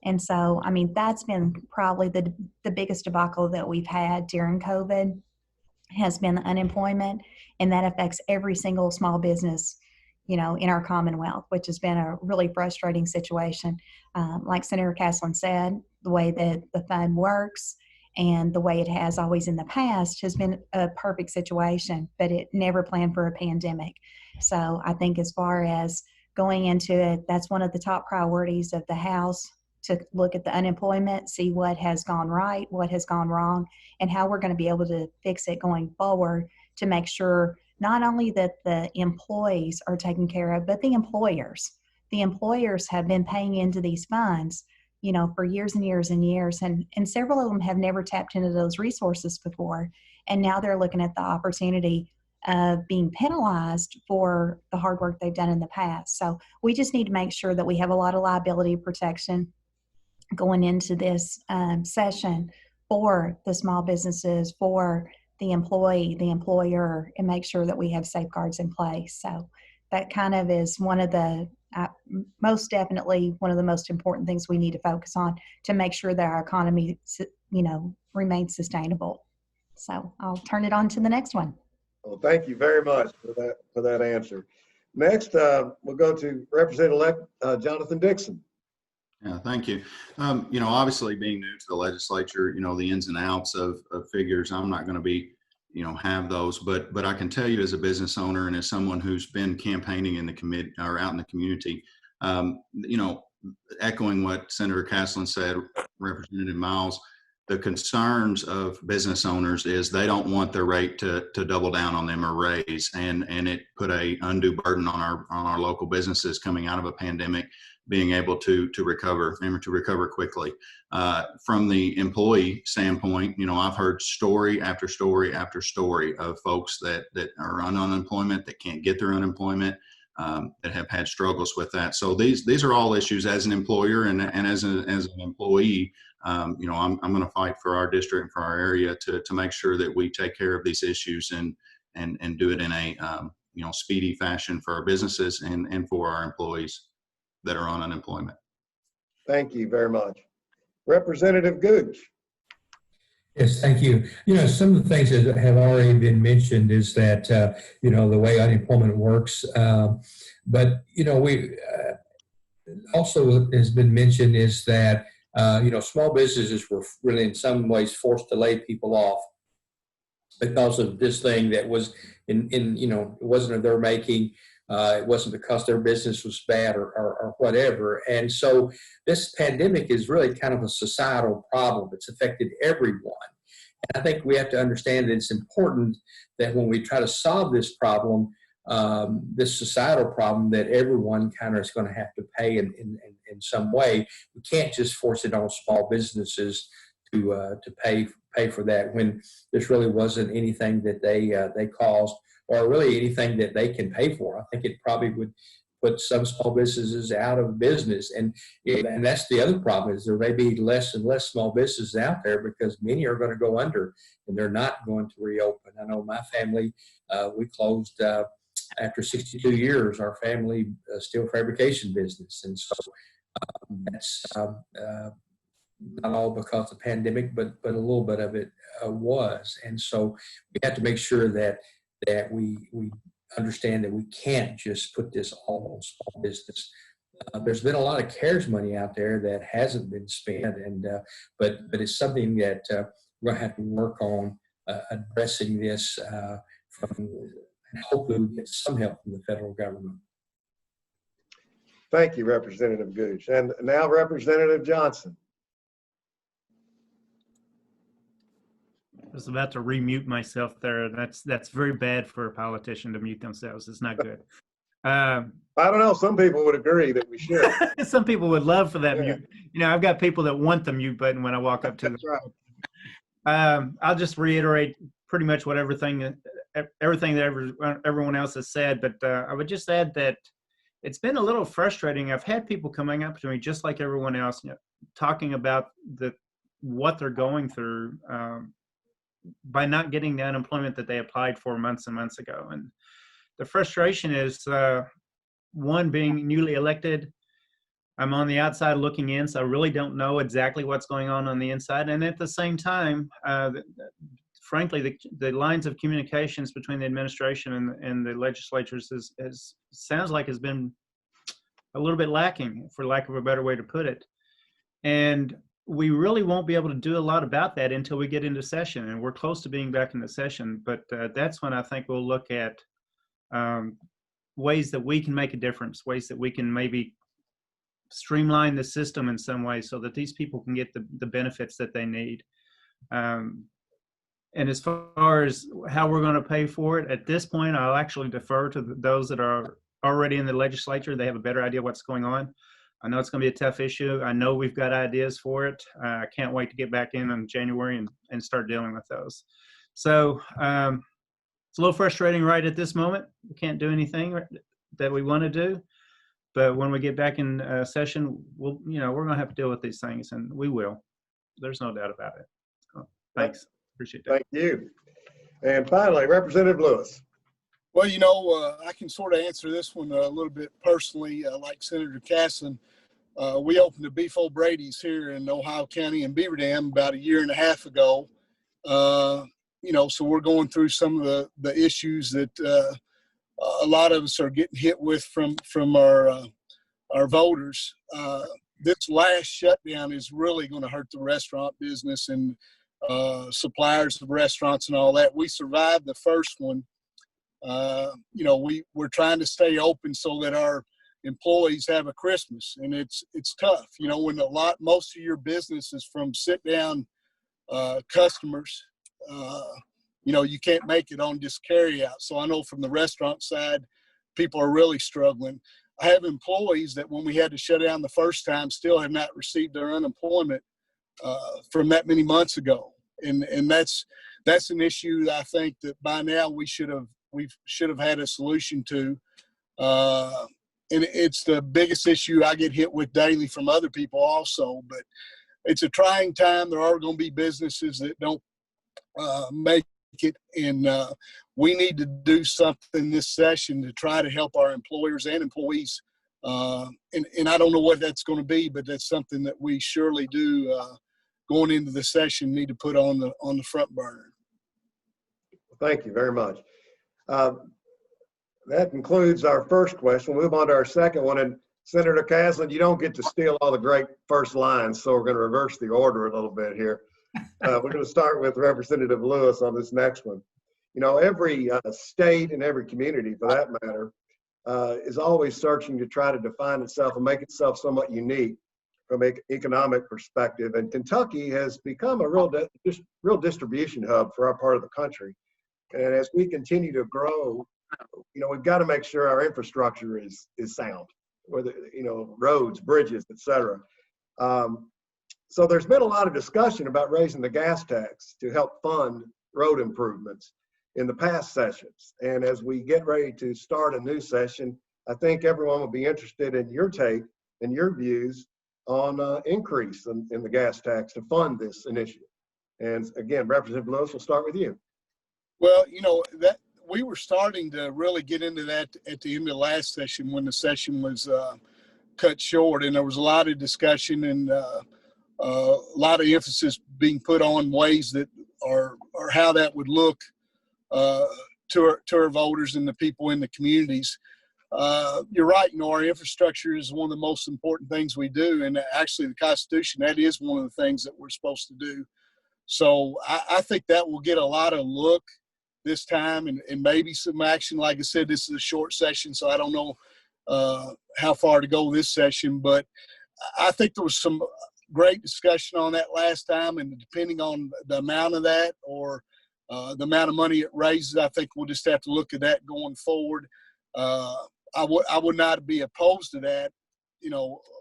And so, that's been probably the biggest debacle that we've had during COVID, has been the unemployment, and that affects every single small business, in our Commonwealth, which has been a really frustrating situation. Like Senator Caslin said, the way that the fund works and the way it has always in the past has been a perfect situation, but it never planned for a pandemic. So I think as far as going into it, that's one of the top priorities of the House to look at the unemployment, see what has gone right, what has gone wrong, and how we're going to be able to fix it going forward to make sure not only that the employees are taken care of, but the employers. The employers have been paying into these funds, you know, for years and years and years, and several of them have never tapped into those resources before, and now they're looking at the opportunity of being penalized for the hard work they've done in the past. So we just need to make sure that we have a lot of liability protection going into this session for the small businesses, for the employee, the employer, and make sure that we have safeguards in place. So that kind of is one of the, most definitely one of the most important things we need to focus on to make sure that our economy, you know, remains sustainable. So I'll turn it on to the next one. Well, thank you very much for that answer. Next, we'll go to Representative-elect Jonathan Dixon. Yeah, thank you. You know, obviously being new to the legislature, you know, the ins and outs of figures, I'm not going to be, you know, have those, but I can tell you as a business owner and as someone who's been campaigning in the committee or out in the community, you know, echoing what Senator Caslin said, Representative Miles, the concerns of business owners is they don't want their rate to double down on them or raise, and it put a undue burden on our local businesses coming out of a pandemic, being able to recover and to recover quickly. From the employee standpoint, you know, I've heard story after story after story of folks that are on unemployment, that can't get their unemployment, that have had struggles with that. So these are all issues as an employer and as an employee. You know, I'm going to fight for our district and for our area to make sure that we take care of these issues and do it in a you know, speedy fashion for our businesses and for our employees that are on unemployment. Thank you very much. Representative Gooch. Yes, thank you. You know, some of the things that have already been mentioned is that, you know, the way unemployment works. But, you know, we also has been mentioned is that, you know, small businesses were really in some ways forced to lay people off because of this thing that was in you know, it wasn't of their making. It wasn't because their business was bad or whatever. And so this pandemic is really kind of a societal problem. It's affected everyone. And I think we have to understand that it's important that when we try to solve this problem, this societal problem, that everyone kind of is going to have to pay in some way. We can't just force it on small businesses to pay for that when this really wasn't anything that they caused, or really anything that they can pay for. I think it probably would put some small businesses out of business. And that's the other problem, is there may be less and less small businesses out there because many are going to go under and they're not going to reopen. I know my family, we closed after 62 years, our family steel fabrication business. And so that's not all because of the pandemic, but a little bit of it was. And so we have to make sure that we understand that we can't just put this all on small business. There's been a lot of CARES money out there that hasn't been spent, and but it's something that we're going to have to work on addressing this and hopefully we get some help from the federal government. Thank you, Representative Gooch. And now Representative Johnson. I was about to remute myself there. That's very bad for a politician to mute themselves. It's not good. I don't know. Some people would agree that we should. Some people would love for that mute. You know, I've got people that want the mute button when I walk up to them. Right. I'll just reiterate pretty much what everything that everyone else has said, but I would just add that it's been a little frustrating. I've had people coming up to me just like everyone else, you know, talking about what they're going through by not getting the unemployment that they applied for months and months ago. And the frustration is, one, being newly elected, I'm on the outside looking in, so I really don't know exactly what's going on the inside. And at the same time, frankly, the lines of communications between the administration and the legislatures sounds like has been a little bit lacking, for lack of a better way to put it. And we really won't be able to do a lot about that until we get into session, and we're close to being back in the session. But that's when I think we'll look at ways that we can make a difference, ways that we can maybe streamline the system in some way so that these people can get the benefits that they need. And as far as how we're going to pay for it, at this point, I'll actually defer to those that are already in the legislature. They have a better idea what's going on. I know it's going to be a tough issue. I know we've got ideas for it. I can't wait to get back in January and start dealing with those. So it's a little frustrating right at this moment. We can't do anything that we want to do. But when we get back in session, we're going to have to deal with these things, and we will. There's no doubt about it. So, thanks. Appreciate that. Thank you. And finally, Representative Lewis. Well, I can sort of answer this one a little bit personally, like Senator Casson. We opened a Beef O'Brady's here in Ohio County in Beaver Dam about 1.5 years ago. So we're going through some of the issues that a lot of us are getting hit with from our voters. This last shutdown is really going to hurt the restaurant business and suppliers of restaurants and all that. We survived the first one. We're trying to stay open so that our employees have a Christmas, and it's tough. When most of your business is from sit down customers, you can't make it on just carry out. So I know from the restaurant side, people are really struggling. I have employees that when we had to shut down the first time still have not received their unemployment from that many months ago. And that's an issue that I think that by now we should have had a solution to. And it's the biggest issue I get hit with daily from other people also, but it's a trying time. There are going to be businesses that don't make it, and we need to do something this session to try to help our employers and employees. And I don't know what that's going to be, but that's something that we surely do going into the session need to put on the front burner. Thank you very much. That concludes our first question. We'll move on to our second one. And Senator Caslin, you don't get to steal all the great first lines, so we're going to reverse the order a little bit here. We're going to start with Representative Lewis on this next one. Every state and every community, for that matter, is always searching to try to define itself and make itself somewhat unique from an economic perspective. And Kentucky has become a real distribution hub for our part of the country. And as we continue to grow, we've got to make sure our infrastructure is sound, whether, roads, bridges, et cetera. So there's been a lot of discussion about raising the gas tax to help fund road improvements in the past sessions. And as we get ready to start a new session, I think everyone will be interested in your take and your views on increase in the gas tax to fund this initiative. And again, Representative Lewis, we'll start with you. Well, that we were starting to really get into that at the end of last session when the session was cut short, and there was a lot of discussion and a lot of emphasis being put on ways that or how that would look to our voters and the people in the communities. You're right. Our infrastructure is one of the most important things we do, and actually the Constitution, that is one of the things that we're supposed to do. So I think that will get a lot of look this time and maybe some action. Like I said, this is a short session, so I don't know how far to go this session, but I think there was some great discussion on that last time, and depending on the amount of that or the amount of money it raises, I think we'll just have to look at that going forward. I would not be opposed to that,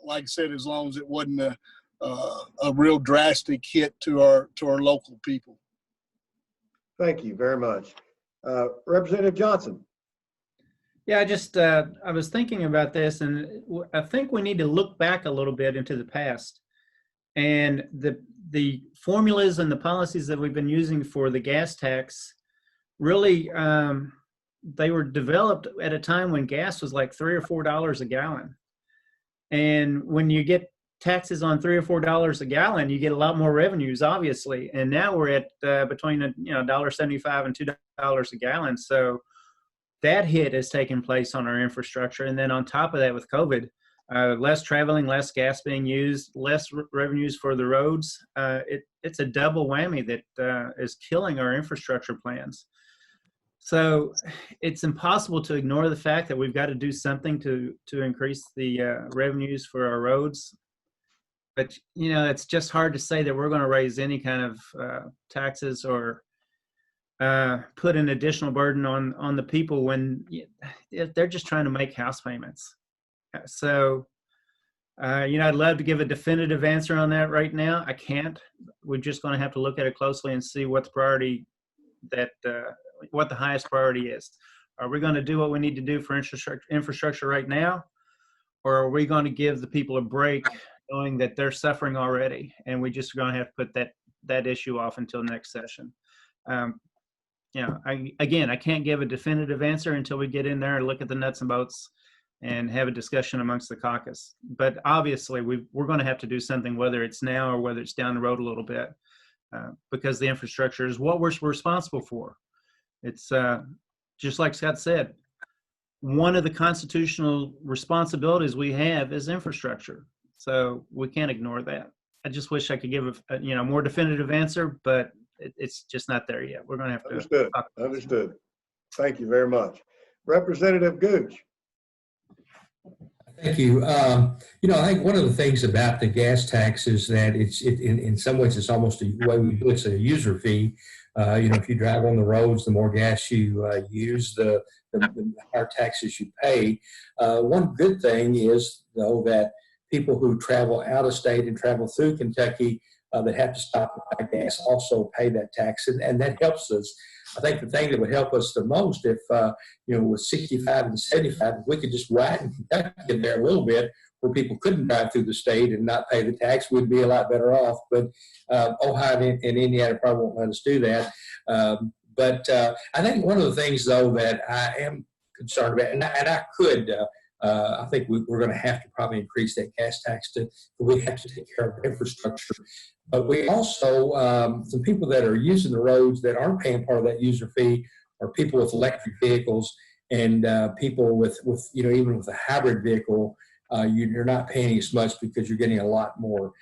like I said, as long as it wasn't a real drastic hit to our local people. Thank you very much. Representative Johnson. Yeah, I was thinking about this, and I think we need to look back a little bit into the past. And the formulas and the policies that we've been using for the gas tax really, they were developed at a time when gas was like $3 or $4 a gallon. And when you get taxes on $3 or $4 a gallon, you get a lot more revenues, obviously. And now we're at between $1.75 and $2 a gallon. So that hit has taken place on our infrastructure. And then on top of that, with COVID, less traveling, less gas being used, less revenues for the roads. It's a double whammy that is killing our infrastructure plans. So it's impossible to ignore the fact that we've got to do something to increase the revenues for our roads. But, it's just hard to say that we're going to raise any kind of taxes or put an additional burden on the people when they're just trying to make house payments. So, I'd love to give a definitive answer on that right now. I can't. We're just going to have to look at it closely and see what the priority what the highest priority is. Are we going to do what we need to do for infrastructure right now? Or are we going to give the people a break knowing that they're suffering already? And we just going to have to put that issue off until next session. I can't give a definitive answer until we get in there and look at the nuts and bolts and have a discussion amongst the caucus. But obviously, we're going to have to do something, whether it's now or whether it's down the road a little bit, because the infrastructure is what we're responsible for. It's just like Scott said, one of the constitutional responsibilities we have is infrastructure. So we can't ignore that. I just wish I could give a more definitive answer, but it's just not there yet. We're going to have to. Understood. Thank you very much. Representative Gooch. Thank you. I think one of the things about the gas tax is that in some ways it's almost a way we do it's a user fee. If you drive on the roads, the more gas you use, the higher taxes you pay. One good thing is, though, that people who travel out of state and travel through Kentucky that have to stop and buy gas also pay that tax, and that helps us. I think the thing that would help us the most if, with 65 and 75, if we could just widen Kentucky in there a little bit where people couldn't drive through the state and not pay the tax, we'd be a lot better off. But Ohio and Indiana probably won't let us do that. But I think one of the things, though, that I am concerned about, and I could, I think we're going to have to probably increase that gas tax we have to take care of infrastructure. But we also, some people that are using the roads that aren't paying part of that user fee are people with electric vehicles and people with even with a hybrid vehicle, you're not paying as much because you're getting a lot more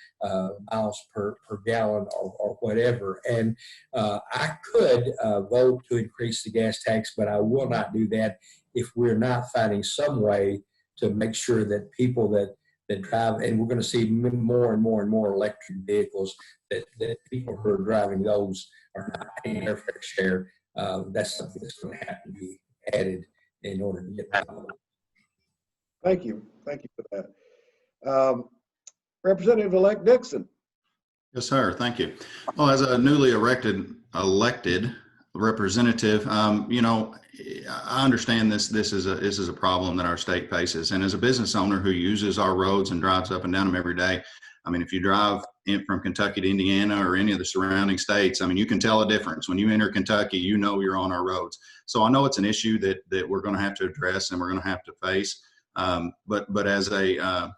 miles per gallon or whatever. And I could vote to increase the gas tax, but I will not do that if we're not finding some way to make sure that people that drive, and we're going to see more and more and more electric vehicles, that people who are driving those are not paying their fair share. That's something that's going to have to be added in order to get that. Thank you for that. Representative-elect Dixon. Yes, sir. Thank you. Well, as a newly elected representative, I understand this is a problem that our state faces. And as a business owner who uses our roads and drives up and down them every day, I mean, if you drive in from Kentucky to Indiana or any of the surrounding states, I mean, you can tell a difference. When you enter Kentucky, you're on our roads. So I know it's an issue that we're going to have to address and we're going to have to face. But as a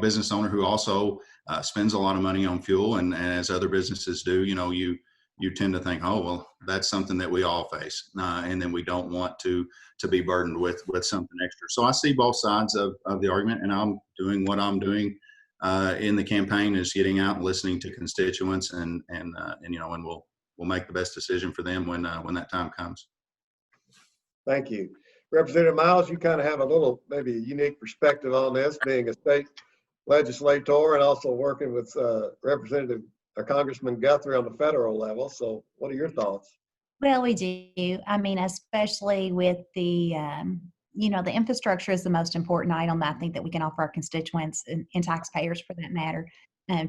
business owner who also spends a lot of money on fuel, and as other businesses do, you tend to think, oh, well, that's something that we all face. And then we don't want to be burdened with something extra. So I see both sides of the argument, and I'm doing what I'm doing in the campaign is getting out and listening to constituents and we'll make the best decision for them when that time comes. Thank you. Representative Miles, you kind of have a little, maybe a unique perspective on this, being a state legislator and also working with Congressman Guthrie on the federal level. So what are your thoughts? Well, we do. I mean, especially with the infrastructure is the most important item I think that we can offer our constituents and taxpayers for that matter.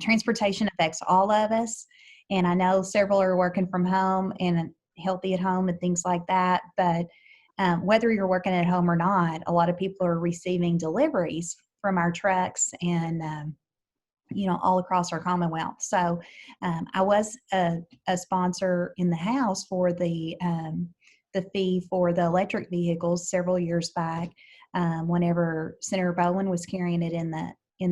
Transportation affects all of us. And I know several are working from home and healthy at home and things like that. But whether you're working at home or not, a lot of people are receiving deliveries from our trucks and all across our Commonwealth. So I was a sponsor in the House for the fee for the electric vehicles several years back whenever Senator Bowen was carrying it in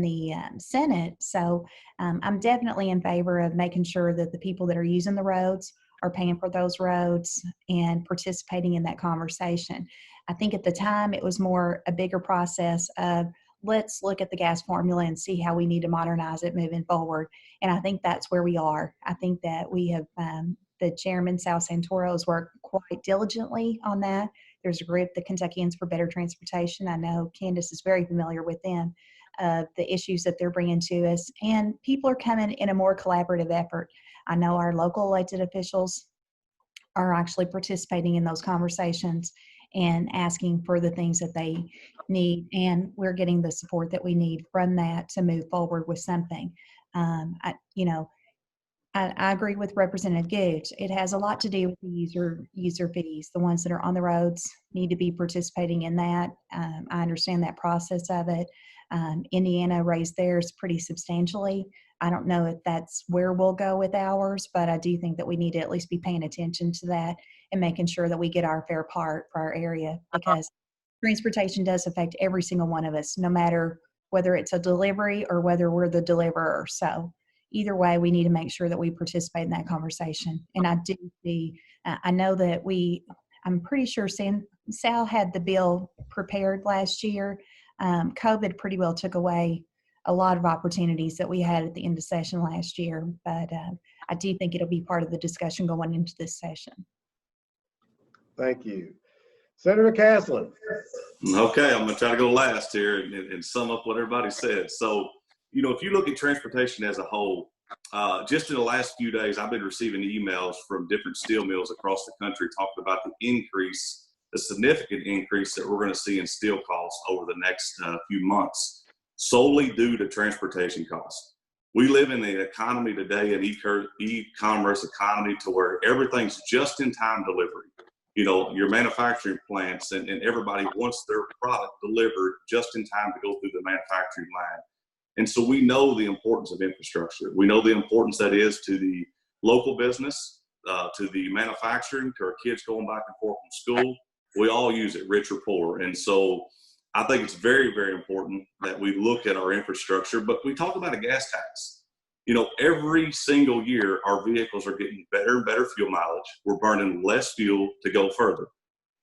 the Senate. So I'm definitely in favor of making sure that the people that are using the roads are paying for those roads and participating in that conversation. I think at the time it was a bigger process of let's look at the gas formula and see how we need to modernize it moving forward. And I think that's where we are. I think that we have The chairman, Sal Santoro, has worked quite diligently on that. There's a group, the Kentuckians for Better Transportation. I know Candace is very familiar with them, the issues that they're bringing to us. And people are coming in a more collaborative effort. I know our local elected officials are actually participating in those conversations and asking for the things that they need. And we're getting the support that we need from that to move forward with something. I agree with Representative Gooch. It has a lot to do with the user fees. The ones that are on the roads need to be participating in that. I understand that process of it. Indiana raised theirs pretty substantially. I don't know if that's where we'll go with ours, but I do think that we need to at least be paying attention to that and making sure that we get our fair part for our area, because transportation does affect every single one of us, no matter whether it's a delivery or whether we're the deliverer. So either way, we need to make sure that we participate in that conversation. And I do see, I know that I'm pretty sure Sal had the bill prepared last year. COVID pretty well took away a lot of opportunities that we had at the end of session last year, but I do think it'll be part of the discussion going into this session. Thank you. Senator Caslin. Okay, I'm going to try to go last here and sum up what everybody said. So, if you look at transportation as a whole, just in the last few days, I've been receiving emails from different steel mills across the country talking about the significant increase that we're going to see in steel costs over the next few months, solely due to transportation costs. We live in an economy today, an e-commerce economy, to where everything's just-in-time delivery. Your manufacturing plants and everybody wants their product delivered just in time to go through the manufacturing line. And so we know the importance of infrastructure. We know the importance that is to the local business, to the manufacturing, to our kids going back and forth from school. We all use it, rich or poor. And so I think it's very, very important that we look at our infrastructure, but we talk about a gas tax. Every single year, our vehicles are getting better and better fuel mileage. We're burning less fuel to go further.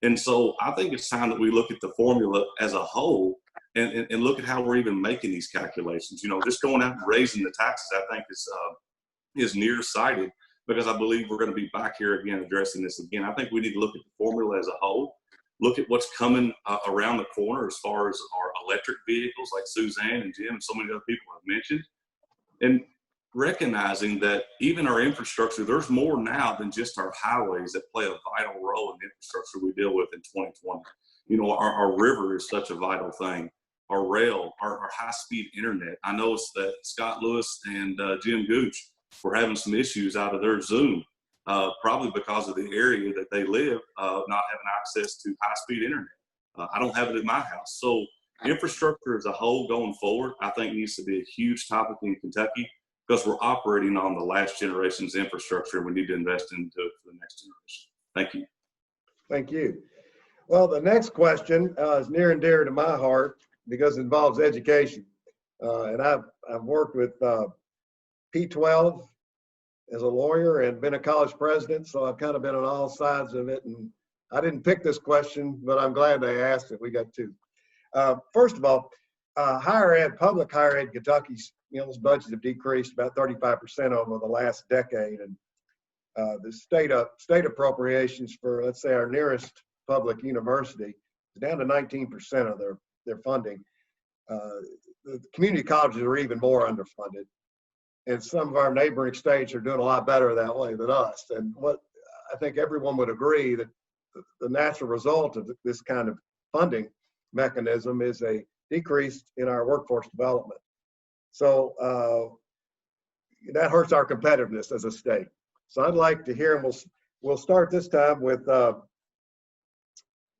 And so I think it's time that we look at the formula as a whole and look at how we're even making these calculations. Just going out and raising the taxes, I think is nearsighted, because I believe we're going to be back here again addressing this again. I think we need to look at the formula as a whole, look at what's coming around the corner as far as our electric vehicles like Suzanne and Jim and so many other people have mentioned, and recognizing that even our infrastructure, there's more now than just our highways that play a vital role in the infrastructure we deal with in 2020. Our river is such a vital thing. Our rail, our high-speed internet. I know that Scott Lewis and Jim Gooch were having some issues out of their Zoom, probably because of the area that they live, not having access to high-speed internet. I don't have it at my house. So infrastructure as a whole going forward, I think needs to be a huge topic in Kentucky, because we're operating on the last generation's infrastructure, and we need to invest into it for the next generation. Thank you. Thank you. Well, the next question is near and dear to my heart because it involves education. And I've worked with P12 as a lawyer and been a college president, so I've kind of been on all sides of it. And I didn't pick this question, but I'm glad they asked it. We got two. First of all, public higher ed, Kentucky's budgets have decreased about 35% over the last decade, and the state appropriations for, let's say, our nearest public university is down to 19% of their funding. The community colleges are even more underfunded, and some of our neighboring states are doing a lot better that way than us. And what I think everyone would agree that the natural result of this kind of funding mechanism is a decrease in our workforce development. So that hurts our competitiveness as a state. So I'd like to hear, and we'll start this time with,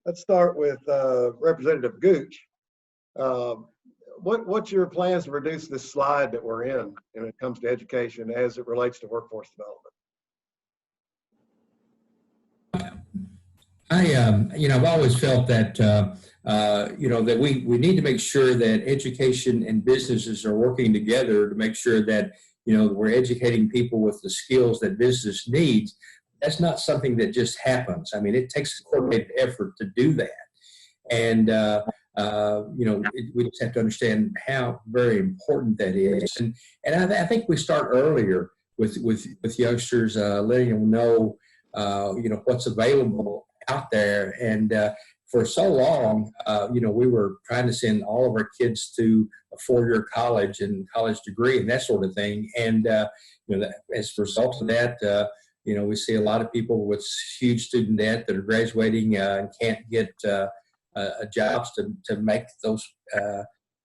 let's start with Representative Gooch. What's your plans to reduce this slide that we're in when it comes to education as it relates to workforce development? I've always felt that, that we need to make sure that education and businesses are working together to make sure that, we're educating people with the skills that business needs. That's not something that just happens. I mean, it takes a coordinated effort to do that. And, we just have to understand how very important that is. And I think we start earlier with youngsters, letting them know, what's available out there. And for so long, we were trying to send all of our kids to a 4-year college and college degree and that sort of thing. And, as a result of that, we see a lot of people with huge student debt that are graduating and can't get jobs to make those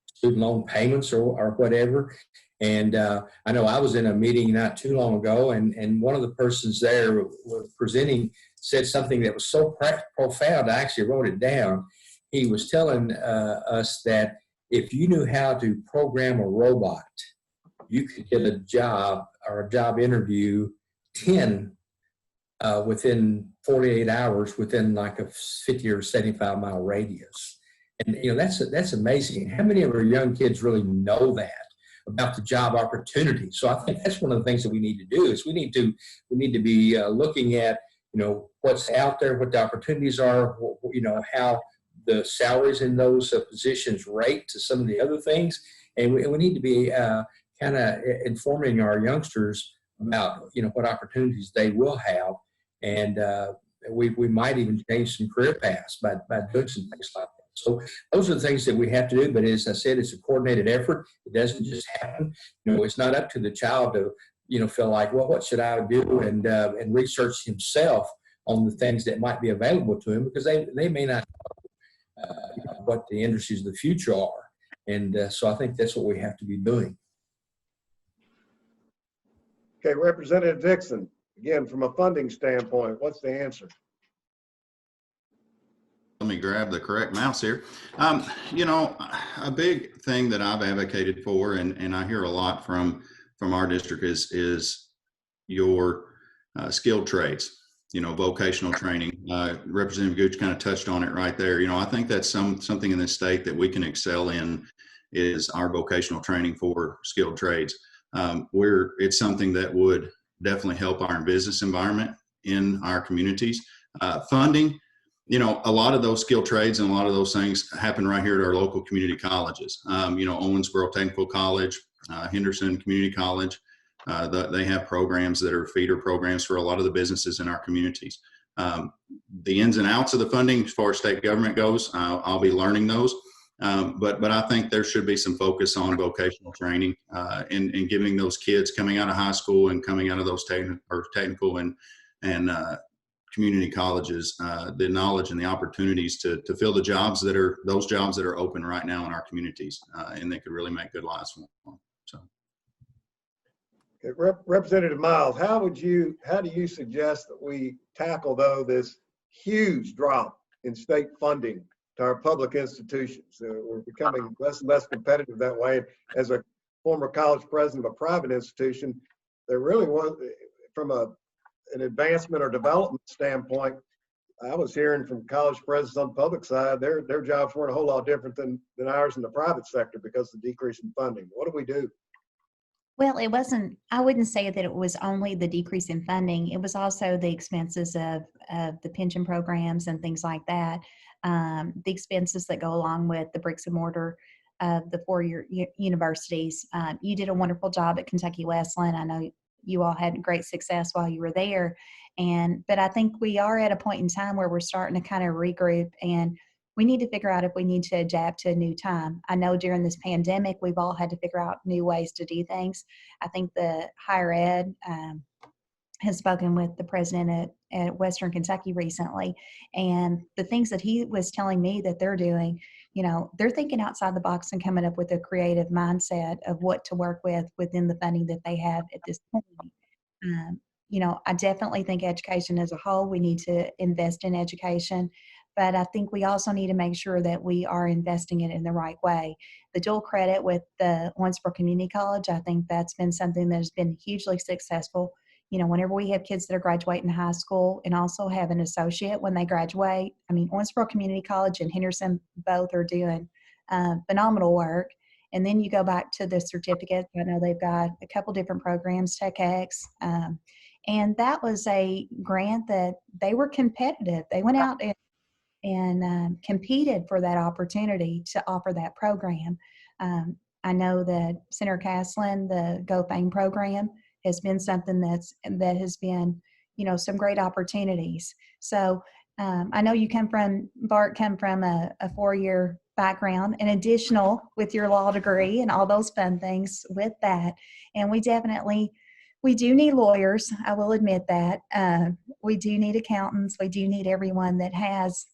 student loan payments or whatever. And I know I was in a meeting not too long ago, and one of the persons there was presenting said something that was so profound, I actually wrote it down. He was telling us that if you knew how to program a robot, you could get a job or a job interview 10 within 48 hours within like a 50 or 75 mile radius. And that's amazing. How many of our young kids really know that about the job opportunity? So I think that's one of the things that we need to do is we need to be looking at what's out there, what the opportunities are, how the salaries in those positions rate to some of the other things, and we need to be kind of informing our youngsters about what opportunities they will have, and we might even change some career paths by doing some things like that. So those are the things that we have to do. But as I said, it's a coordinated effort. It doesn't just happen. It's not up to the child to feel like, well, what should I do, and research himself on the things that might be available to him, because they may not know what the industries of the future are. And so I think that's what we have to be doing. Okay, Representative Dixon, again, from a funding standpoint, what's the answer? Let me grab the correct mouse here. A big thing that I've advocated for, and I hear a lot from our district is your skilled trades, vocational training. Representative Gooch kind of touched on it right there. I think that's something in this state that we can excel in is our vocational training for skilled trades. It's something that would definitely help our business environment in our communities. Funding, a lot of those skilled trades and a lot of those things happen right here at our local community colleges. Owensboro Technical College, Henderson Community College, they have programs that are feeder programs for a lot of the businesses in our communities. The ins and outs of the funding as far as state government goes, I'll be learning those. But I think there should be some focus on vocational training and giving those kids coming out of high school and coming out of those technical and community colleges the knowledge and the opportunities to fill the jobs that are open right now in our communities, and they could really make good lives for them. So, okay, Representative Miles, how do you suggest that we tackle this huge drop in state funding to our public institutions? We're becoming less and less competitive that way. As a former college president of a private institution, there really was, from an advancement or development standpoint, I was hearing from college presidents on the public side, their jobs weren't a whole lot different than ours in the private sector because of the decrease in funding. What do we do? Well, I wouldn't say that it was only the decrease in funding. It was also the expenses of the pension programs and things like that. The expenses that go along with the bricks and mortar of the 4-year universities. You did a wonderful job at Kentucky Wesleyan. I know you all had great success while you were there. But I think we are at a point in time where we're starting to kind of regroup, and we need to figure out if we need to adapt to a new time. I know during this pandemic, we've all had to figure out new ways to do things. I think the higher ed has spoken with the president at Western Kentucky recently, and the things that he was telling me that they're doing, they're thinking outside the box and coming up with a creative mindset of what to work with within the funding that they have at this point. I definitely think education as a whole, we need to invest in education, but I think we also need to make sure that we are investing it in the right way. The dual credit with the Owensboro Community College, I think that's been something that has been hugely successful. Whenever we have kids that are graduating high school and also have an associate when they graduate, Owensboro Community College and Henderson both are doing phenomenal work. And then you go back to the certificates. I know they've got a couple different programs, TechX, and that was a grant that they were competitive. They went out and competed for that opportunity to offer that program. I know that Senator Caslin, the Go Fame program, has been something that has been, some great opportunities. So I know you Bart, come from a 4-year background, and additional with your law degree and all those fun things with that. And we do need lawyers. I will admit that. We do need accountants. We do need everyone that has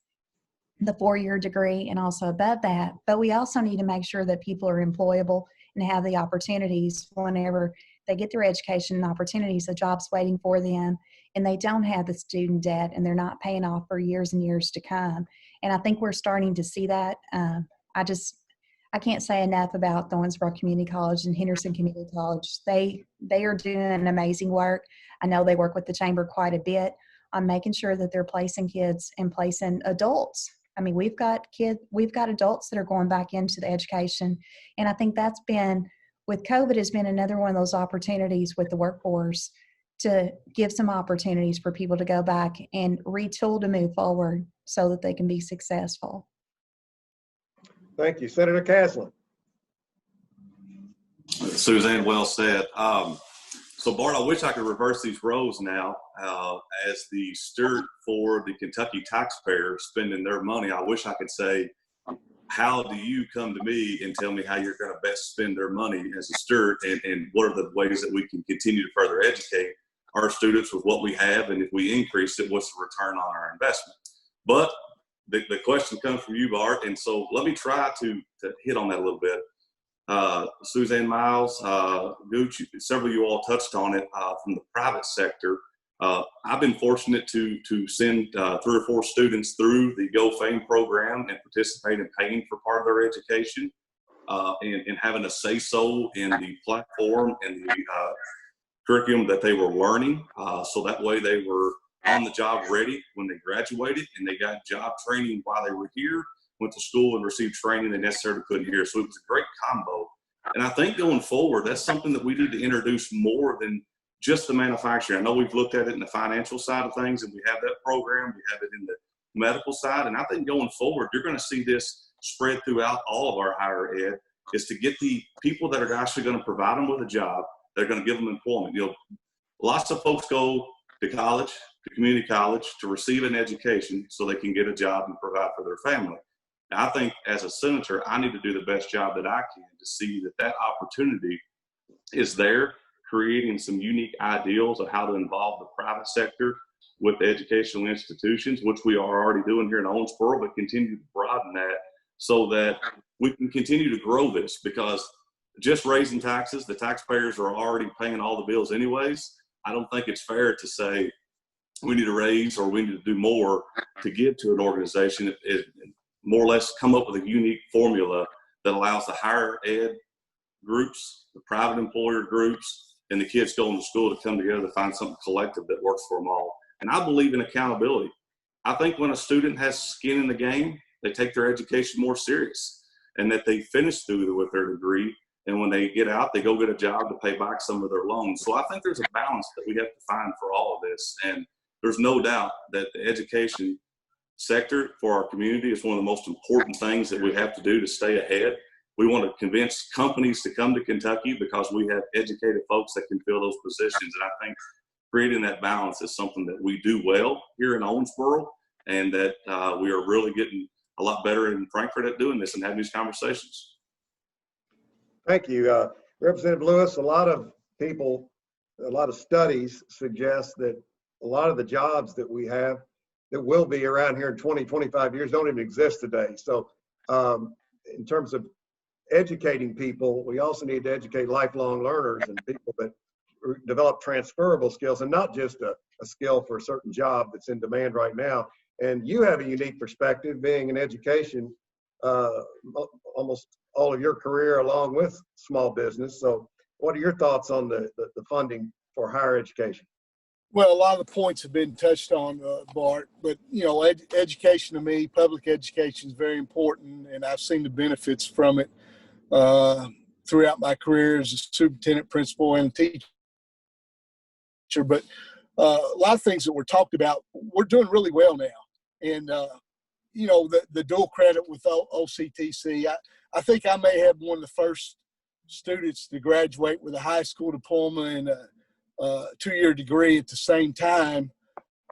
the 4-year degree and also above that. But we also need to make sure that people are employable and have the opportunities whenever they get their education and opportunities, a job's waiting for them, and they don't have the student debt and they're not paying off for years and years to come. And I think we're starting to see that. I can't say enough about Owensboro Community College and Henderson Community College. They are doing amazing work. I know they work with the chamber quite a bit on making sure that they're placing kids and placing adults. I mean, we've got adults that are going back into the education. And I think that's been, with COVID, has been another one of those opportunities with the workforce to give some opportunities for people to go back and retool to move forward so that they can be successful. Thank you. Senator Caslin. Suzanne, well said. So Bart, I wish I could reverse these roles now. As the steward for the Kentucky taxpayer spending their money, I wish I could say, how do you come to me and tell me how you're going to best spend their money as a steward, and what are the ways that we can continue to further educate our students with what we have, and if we increase it, what's the return on our investment? But the question comes from you, Bart, and so let me try to hit on that a little bit. Suzanne Miles, Gooch, several of you all touched on it from the private sector. I've been fortunate to send 3 or 4 students through the Go Fame program and participate in paying for part of their education and having a say-so in the platform and the curriculum that they were learning. So that way they were on the job ready when they graduated, and they got job training while they were here, went to school and received training they necessarily couldn't here. So it was a great combo. And I think going forward, that's something that we need to introduce more than just the manufacturing. I know we've looked at it in the financial side of things, and we have that program. We have it in the medical side. And I think going forward, you're going to see this spread throughout all of our higher ed, is to get the people that are actually going to provide them with a job, they're going to give them employment. Lots of folks go to college, to community college, to receive an education so they can get a job and provide for their family. Now, I think as a senator, I need to do the best job that I can to see that opportunity is there, creating some unique ideals of how to involve the private sector with the educational institutions, which we are already doing here in Owensboro, but continue to broaden that so that we can continue to grow this, because just raising taxes, the taxpayers are already paying all the bills anyways. I don't think it's fair to say we need to raise or we need to do more to give to an organization. It more or less come up with a unique formula that allows the higher ed groups, the private employer groups, and the kids going to school to come together to find something collective that works for them all. And I believe in accountability. I think when a student has skin in the game, they take their education more serious, and that they finish through with their degree. And when they get out, they go get a job to pay back some of their loans. So I think there's a balance that we have to find for all of this. And there's no doubt that the education sector for our community is one of the most important things that we have to do to stay ahead. We want to convince companies to come to Kentucky because we have educated folks that can fill those positions. And I think creating that balance is something that we do well here in Owensboro, and that we are really getting a lot better in Frankfurt at doing this and having these conversations. Thank you. Representative Lewis, a lot of people, a lot of studies suggest that a lot of the jobs that we have that will be around here in 20, 25 years don't even exist today. So in terms of educating people, we also need to educate lifelong learners and people that develop transferable skills, and not just a skill for a certain job that's in demand right now. And you have a unique perspective, being in education almost all of your career along with small business. So what are your thoughts on the funding for higher education? Well, a lot of the points have been touched on, Bart, but education to me, public education is very important, and I've seen the benefits from it throughout my career as a superintendent, principal, and teacher. But a lot of things that were talked about, we're doing really well now. And, the dual credit with OCTC, I think I may have one of the first students to graduate with a high school diploma and a 2-year degree at the same time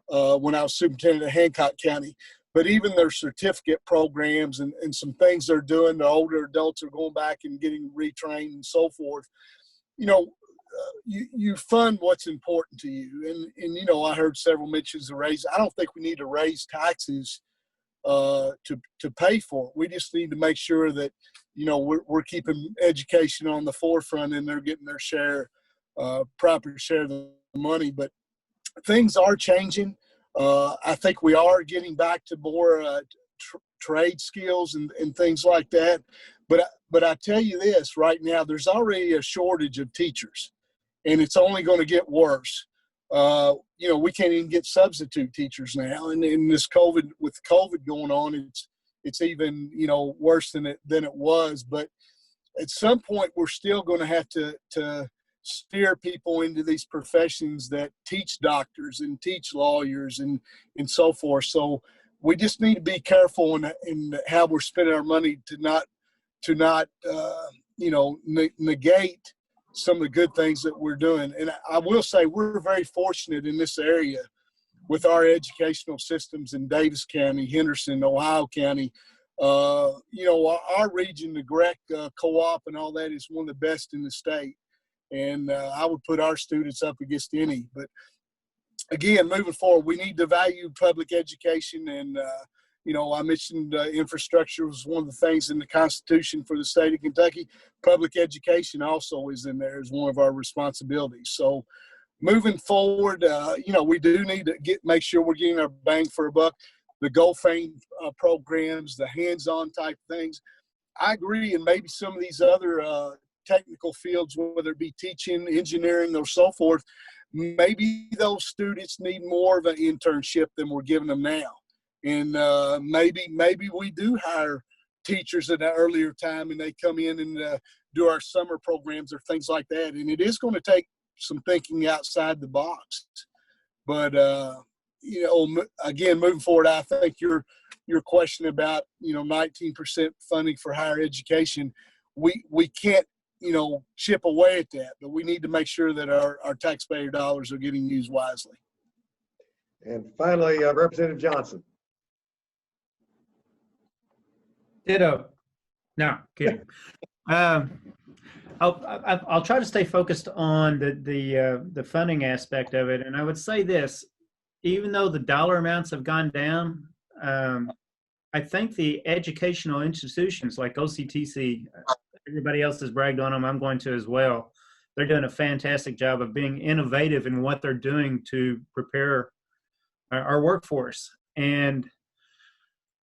when I was superintendent of Hancock County. But even their certificate programs and some things they're doing, the older adults are going back and getting retrained and so forth. You fund what's important to you. And I heard several mentions of raise. I don't think we need to raise taxes to pay for it. We just need to make sure that, we're keeping education on the forefront and they're getting their share, proper share of the money. But things are changing. I think we are getting back to more trade skills and things like that. But I tell you this, right now, there's already a shortage of teachers, and it's only going to get worse. We can't even get substitute teachers now, and in this with COVID going on, it's even worse than it was. But at some point, we're still going to have to steer people into these professions that teach doctors and teach lawyers and so forth. So we just need to be careful in how we're spending our money to not negate some of the good things that we're doing. And I will say we're very fortunate in this area with our educational systems in Davis County, Henderson, Ohio County. Our region, the GREC co-op and all that, is one of the best in the state. And I would put our students up against any. But again, moving forward, we need to value public education. And, I mentioned infrastructure was one of the things in the Constitution for the state of Kentucky. Public education also is in there as one of our responsibilities. So moving forward, we do need to make sure we're getting our bang for a buck. The GoFame programs, the hands-on type things. I agree, and maybe some of these other technical fields, whether it be teaching, engineering, or so forth, maybe those students need more of an internship than we're giving them now. And maybe we do hire teachers at an earlier time and they come in and do our summer programs or things like that. And it is going to take some thinking outside the box. But, again, moving forward, I think your question about, 19% funding for higher education, we can't, chip away at that, but we need to make sure that our taxpayer dollars are getting used wisely. And finally, Representative Johnson. Ditto. No, kidding. I'll try to stay focused on the funding aspect of it, and I would say this: even though the dollar amounts have gone down, I think the educational institutions like OCTC, everybody else has bragged on them, I'm going to as well. They're doing a fantastic job of being innovative in what they're doing to prepare our workforce. And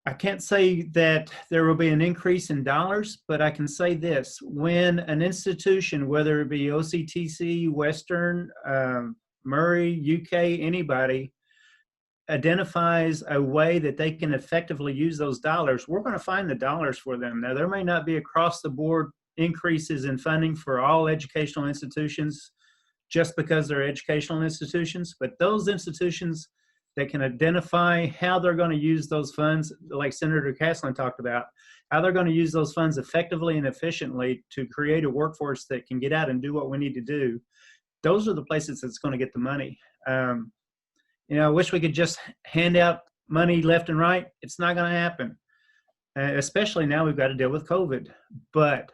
I can't say that there will be an increase in dollars, but I can say this: when an institution, whether it be OCTC, Western, Murray, UK, anybody, identifies a way that they can effectively use those dollars, we're going to find the dollars for them. Now, there may not be across the board increases in funding for all educational institutions just because they're educational institutions, but those institutions that can identify how they're going to use those funds, like Senator Caslin talked about, how they're going to use those funds effectively and efficiently to create a workforce that can get out and do what we need to do. Those are the places that's going to get the money. I wish we could just hand out money left and right. It's not going to happen, especially now we've got to deal with COVID. But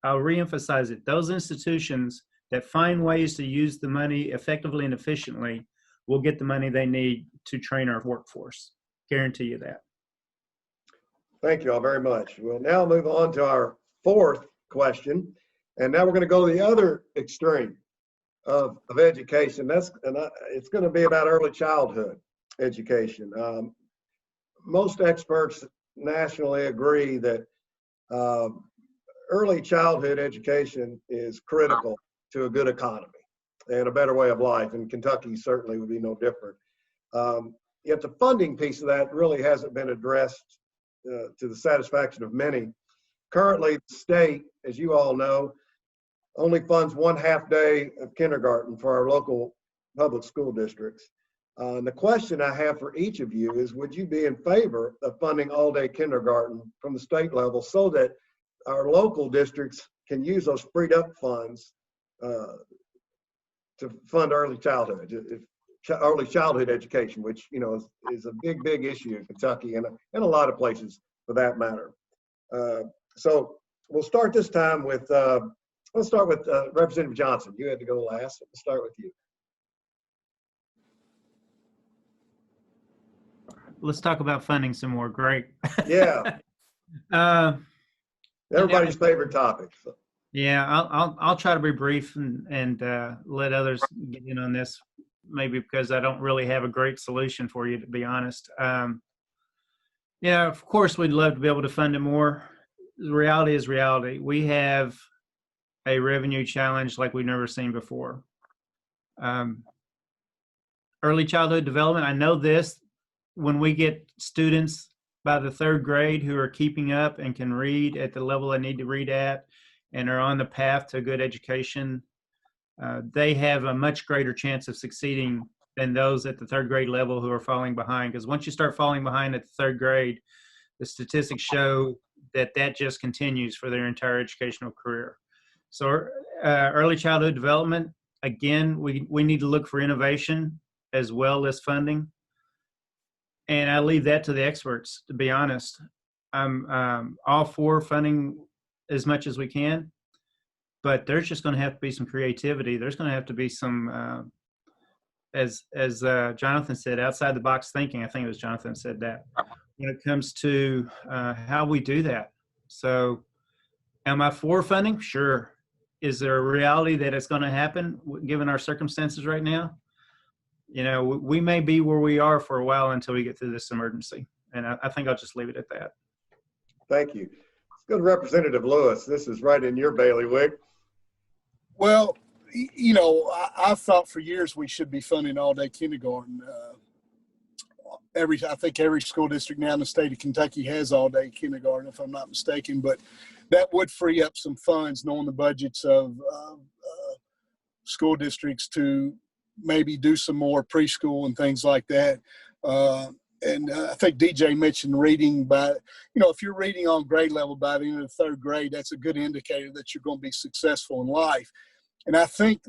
I'll reemphasize it. Those institutions that find ways to use the money effectively and efficiently will get the money they need to train our workforce. Guarantee you that. Thank you all very much. We'll now move on to our fourth question. And now we're going to go to the other extreme of education. It's going to be about early childhood education. Most experts nationally agree that early childhood education is critical to a good economy and a better way of life, and Kentucky certainly would be no different. Yet the funding piece of that really hasn't been addressed to the satisfaction of many. Currently, the state, as you all know, only funds 1/2 day of kindergarten for our local public school districts. And the question I have for each of you is, would you be in favor of funding all-day kindergarten from the state level so that our local districts can use those freed up funds fund early childhood education, which is a big issue in Kentucky and a lot of places for that matter. So we'll start this time with let's start with Representative Johnson. You had to go last. Let's start with you. Let's talk about funding some more. Great. Yeah. Everybody's favorite topic. So. Yeah, I'll try to be brief and let others get in on this, maybe because I don't really have a great solution for you, to be honest. Yeah, of course, we'd love to be able to fund it more. The reality is reality. We have a revenue challenge like we've never seen before. Early childhood development, I know this, when we get students by the 3rd grade who are keeping up and can read at the level they need to read at and are on the path to a good education, they have a much greater chance of succeeding than those at the 3rd grade level who are falling behind. Because once you start falling behind at the 3rd grade, the statistics show that just continues for their entire educational career. So early childhood development, again, we need to look for innovation as well as funding. And I leave that to the experts, to be honest. I'm all for funding as much as we can, but there's just going to have to be some creativity. There's going to have to be some, as Jonathan said, outside the box thinking. I think it was Jonathan said that, when it comes to how we do that. So am I for funding? Sure. Is there a reality that it's going to happen given our circumstances right now? We may be where we are for a while until we get through this emergency. And I think I'll just leave it at that. Thank you. Let's go to Representative Lewis. This is right in your bailiwick. Well, I've thought for years we should be funding all-day kindergarten. I think every school district now in the state of Kentucky has all-day kindergarten, if I'm not mistaken. But that would free up some funds, knowing the budgets of school districts, to maybe do some more preschool and things like that. And I think DJ mentioned reading if you're reading on grade level by the end of the 3rd grade, that's a good indicator that you're going to be successful in life. And I think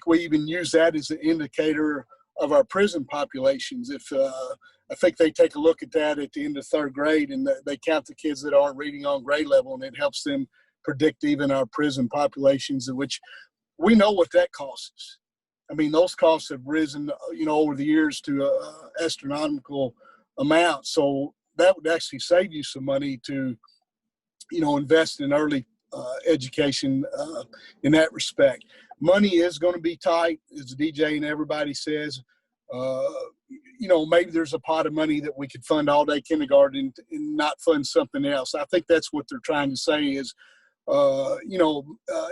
we even use that as an indicator of our prison populations. I think they take a look at that at the end of 3rd grade, and they count the kids that aren't reading on grade level, and it helps them predict even our prison populations, in which we know what that costs us. I mean, those costs have risen, over the years to astronomical amounts. So that would actually save you some money to, invest in early education in that respect. Money is going to be tight, as DJ and everybody says. Maybe there's a pot of money that we could fund all-day kindergarten and not fund something else. I think that's what they're trying to say is,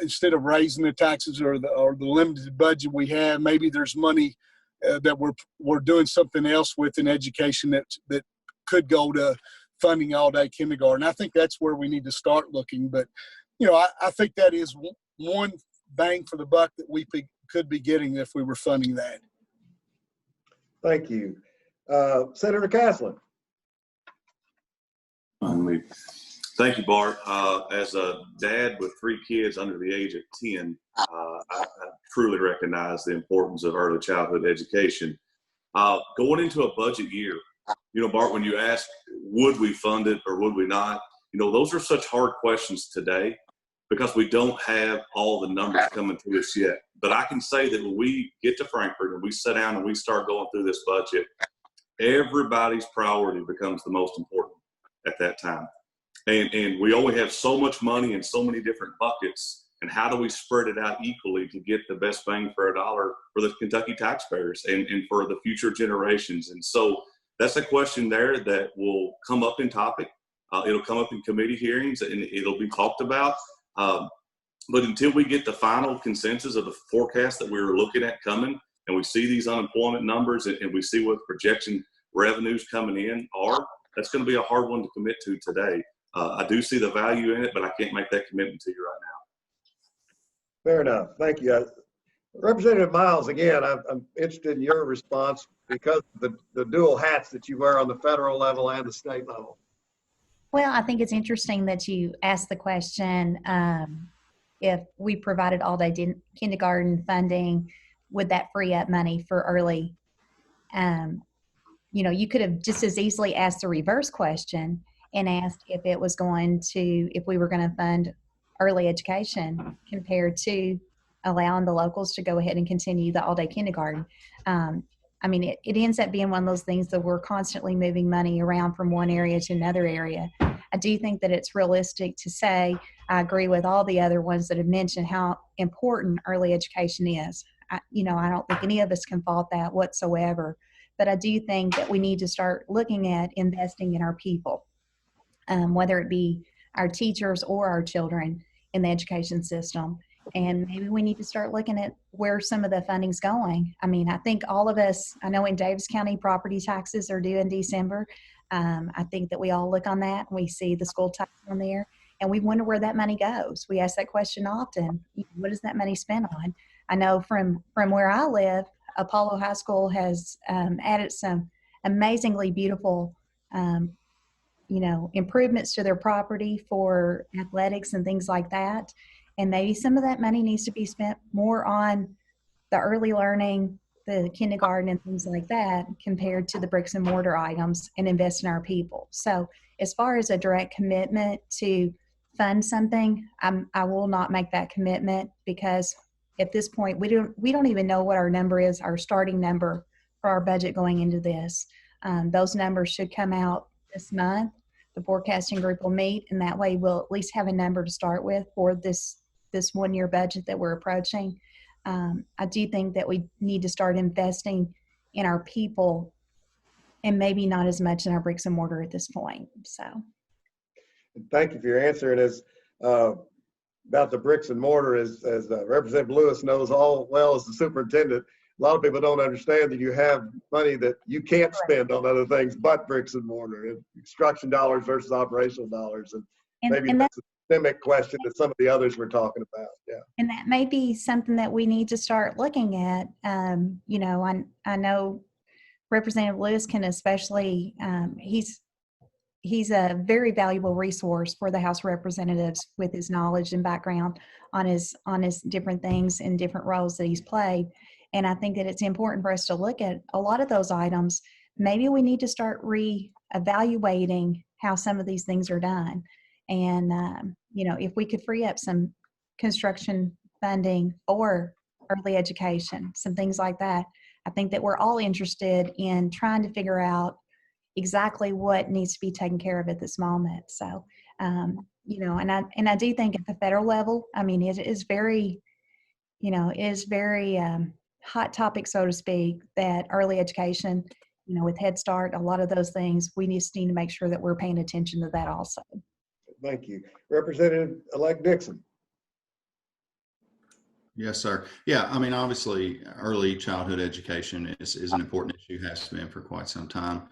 instead of raising the taxes or the limited budget we have, maybe there's money that we're doing something else with in education that could go to funding all-day kindergarten. I think that's where we need to start looking. But, I think that is one bang for the buck that we could be getting if we were funding that. Thank you. Senator Caslin. Thank you, Bart. As a dad with 3 kids under the age of 10, I truly recognize the importance of early childhood education. Going into a budget year, Bart, when you ask, would we fund it or would we not? Those are such hard questions today because we don't have all the numbers coming to us yet. But I can say that when we get to Frankfurt and we sit down and we start going through this budget, everybody's priority becomes the most important at that time. And we only have so much money in so many different buckets. And how do we spread it out equally to get the best bang for a dollar for the Kentucky taxpayers and for the future generations? And so that's a question there that will come up in topic. It'll come up in committee hearings and it'll be talked about. But until we get the final consensus of the forecast that we were looking at coming, and we see these unemployment numbers and we see what the projection revenues coming in are, that's going to be a hard one to commit to today. I do see the value in it, but I can't make that commitment to you right now. Fair enough. Thank you. Representative Miles, again, I'm interested in your response because of the dual hats that you wear on the federal level and the state level. Well, I think it's interesting that you asked the question, if we provided all-day kindergarten funding, would that free up money for early? You could have just as easily asked the reverse question and asked if it was if we were going to fund early education compared to allowing the locals to go ahead and continue the all-day kindergarten. It ends up being one of those things that we're constantly moving money around from one area to another area. I do think that it's realistic to say, I agree with all the other ones that have mentioned how important early education is. I don't think any of us can fault that whatsoever. But I do think that we need to start looking at investing in our people, whether it be our teachers or our children in the education system. And maybe we need to start looking at where some of the funding's going. I think all of us, I know in Davis County, property taxes are due in December. I think that we all look on that and we see the school tax on there and we wonder where that money goes. We ask that question often. What is that money spent on? I know from where I live, Apollo High School has added some amazingly beautiful, improvements to their property for athletics and things like that. And maybe some of that money needs to be spent more on the early learning, the kindergarten and things like that, compared to the bricks and mortar items, and invest in our people. So as far as a direct commitment to fund something, I will not make that commitment, because at this point, we don't even know what our number is, our starting number for our budget going into this. Those numbers should come out this month. The forecasting group will meet, and that way we'll at least have a number to start with for this 1 year budget that we're approaching. I do think that we need to start investing in our people, and maybe not as much in our bricks and mortar at this point. So, thank you for your answer. And as about the bricks and mortar, as Representative Lewis knows all well as the superintendent, a lot of people don't understand that you have money that you can't spend on other things but bricks and mortar, and construction dollars versus operational dollars. And maybe that's a systemic question that some of the others were talking about. Yeah. And that may be something that we need to start looking at. I know Representative Lewis can especially, he's a very valuable resource for the House of Representatives with his knowledge and background on his different things and different roles that he's played. And I think that it's important for us to look at a lot of those items. Maybe we need to start re-evaluating how some of these things are done. And, if we could free up some construction funding or early education, some things like that, I think that we're all interested in trying to figure out exactly what needs to be taken care of at this moment. So, and I do think at the federal level, it is very, hot topic, so to speak, that early education, with Head Start, a lot of those things, we just need to make sure that we're paying attention to that also. Thank you. Representative-elect Dixon. Yes, sir. Yeah, obviously, early childhood education is an important issue, has been for quite some time.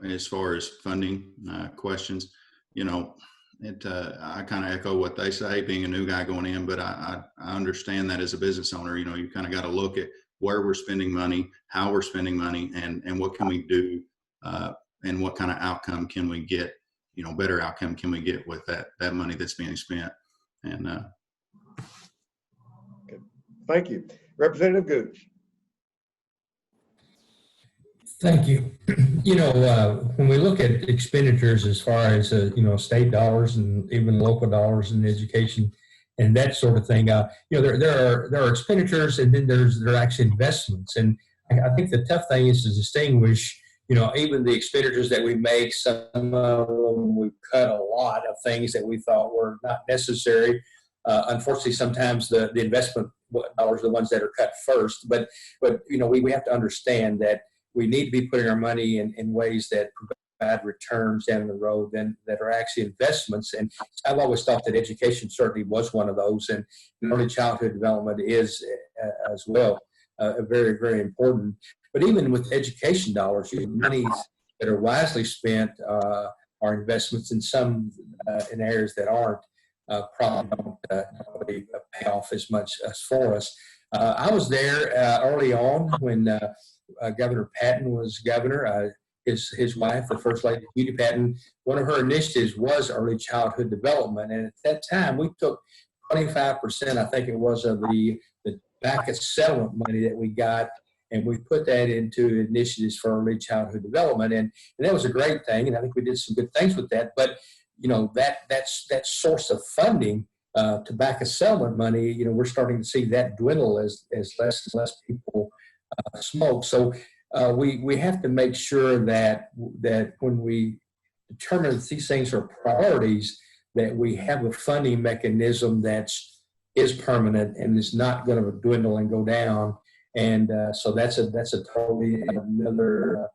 As far as funding questions, I kind of echo what they say, being a new guy going in, but I understand that as a business owner, you kind of got to look at where we're spending money, how we're spending money, and what can we do, and what kind of outcome can we get, better outcome can we get with that money that's being spent. And okay. Thank you. Representative Gooch. Thank you. When we look at expenditures as far as, state dollars and even local dollars in education and that sort of thing, there are expenditures, and then there are actually investments. And I think the tough thing is to distinguish, even the expenditures that we make, some of them we cut a lot of things that we thought were not necessary. Unfortunately, sometimes the investment dollars are the ones that are cut first. But we have to understand that we need to be putting our money in ways that provide returns down the road that are actually investments. And I've always thought that education certainly was one of those, and early childhood development is as well very, very important. But even with education dollars, monies that are wisely spent are investments, in some in areas that aren't probably don't really pay off as much as for us. I was there early on when Governor Patton was governor. His wife, the First Lady Judy Patton, one of her initiatives was early childhood development. And at that time, we took 25%, I think it was, of the back settlement money that we got, and we put that into initiatives for early childhood development, and that was a great thing, and I think we did some good things with that. But that source of funding, tobacco settlement money, we're starting to see that dwindle as less and less people smoke. So we have to make sure that when we determine that these things are priorities, that we have a funding mechanism that is permanent and is not going to dwindle and go down. And so that's a totally another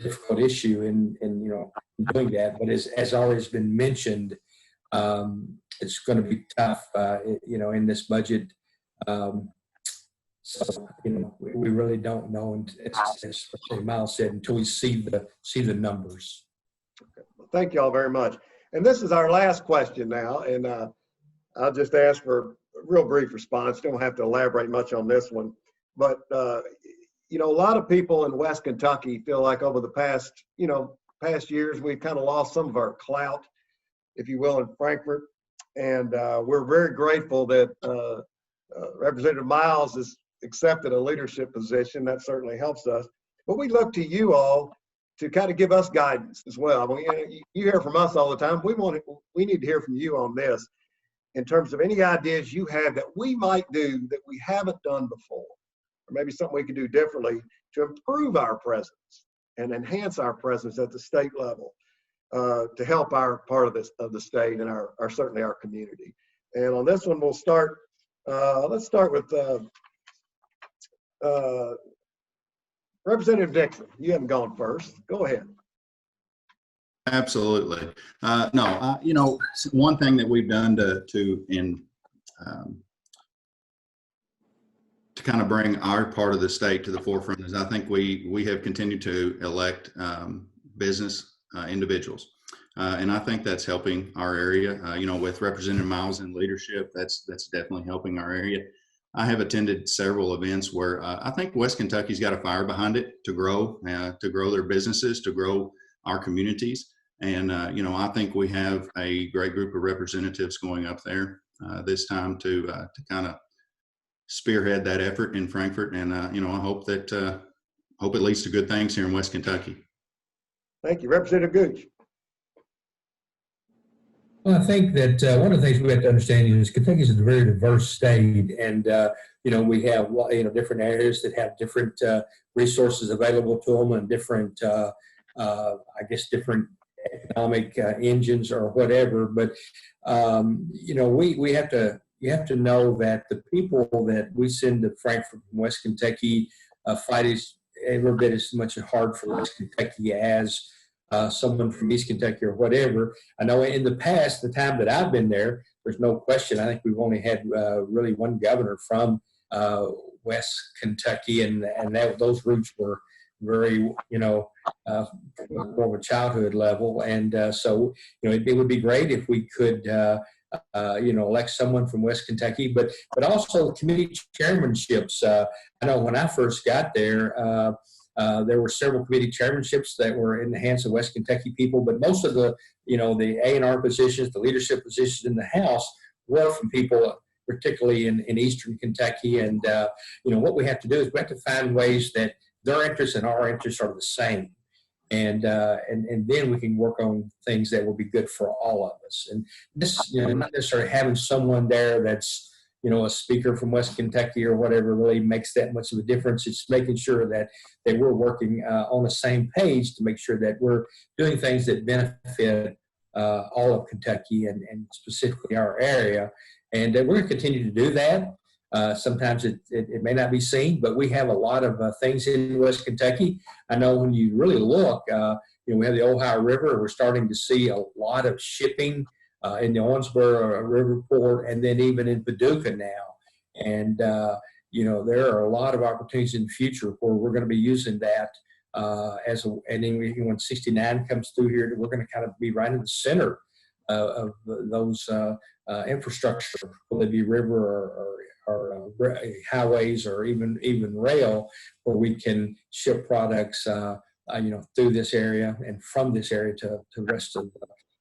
difficult issue in doing that. But as always been mentioned, it's going to be tough, in this budget. So we really don't know, as Miles said, until we see the numbers. Okay. Well, thank you all very much. And this is our last question now, and I'll just ask for a real brief response. Don't have to elaborate much on this one, but a lot of people in West Kentucky feel like over the past years we've kind of lost some of our clout, if you will, in Frankfort, and we're very grateful that Representative Miles has accepted a leadership position. That certainly helps us. But we look to you all to kind of give us guidance as well. I mean, you hear from us all the time. We need to hear from you on this in terms of any ideas you have that we might do that we haven't done before, or maybe something we could do differently to improve our presence and enhance our presence at the state level, to help our part of the state and certainly our community. And on this one, we'll start. Let's start with Representative Dixon. You haven't gone first. Go ahead. Absolutely. One thing that we've done to kind of bring our part of the state to the forefront is I think we have continued to elect business individuals. And I think that's helping our area. With Representative Miles in leadership, that's definitely helping our area. I have attended several events where I think West Kentucky's got a fire behind it to grow their businesses, to grow our communities. And, I think we have a great group of representatives going up there this time to kind of spearhead that effort in Frankfort. And, I hope it leads to good things here in West Kentucky. Thank you. Representative Gooch. Well, I think that one of the things we have to understand is Kentucky is a very diverse state, and we have different areas that have different resources available to them, and different different economic engines or whatever. But you have to know that the people that we send to Frankfort from West Kentucky fight every bit as much hard for West Kentucky as someone from East Kentucky or whatever. I know in the past, the time that I've been there, there's no question. I think we've only had really one governor from West Kentucky, and those roots were very, more of a childhood level. And so, it would be great if we could, elect someone from West Kentucky, but also committee chairmanships. I know when I first got there, there were several committee chairmanships that were in the hands of West Kentucky people, but most of the A&R positions, the leadership positions in the House were from people, particularly in Eastern Kentucky. And, what we have to do is we have to find ways that their interests and our interests are the same. And then we can work on things that will be good for all of us. And this, not necessarily having someone there that's, a speaker from West Kentucky or whatever really makes that much of a difference. It's making sure that we're working on the same page to make sure that we're doing things that benefit all of Kentucky and specifically our area. And we're going to continue to do that. Sometimes it may not be seen, but we have a lot of things in West Kentucky. I know when you really look, we have the Ohio River. We're starting to see a lot of shipping in the Owensboro River Port, and then even in Paducah now. And, there are a lot of opportunities in the future where we're going to be using that and then when 69 comes through here, we're going to kind of be right in the center of those infrastructure, whether it be river or highways or even rail, where we can ship products, through this area and from this area to the rest of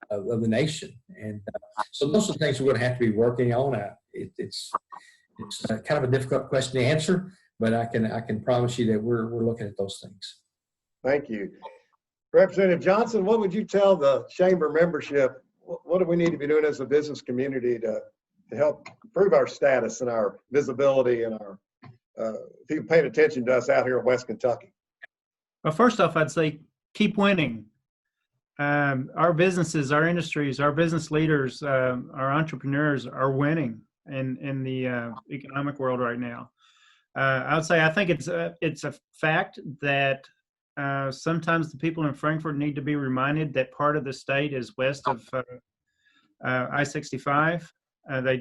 of the nation. And so those are the things we're going to have to be working on. It's kind of a difficult question to answer, but I can promise you that we're looking at those things. Thank you. Representative Johnson, what would you tell the chamber membership? What do we need to be doing as a business community to help improve our status and our visibility and our people paying attention to us out here in West Kentucky? Well, first off, I'd say keep winning. Our businesses, our industries, our business leaders, our entrepreneurs are winning in the economic world right now. I would say I think it's a fact that sometimes the people in Frankfort need to be reminded that part of the state is west of I-65.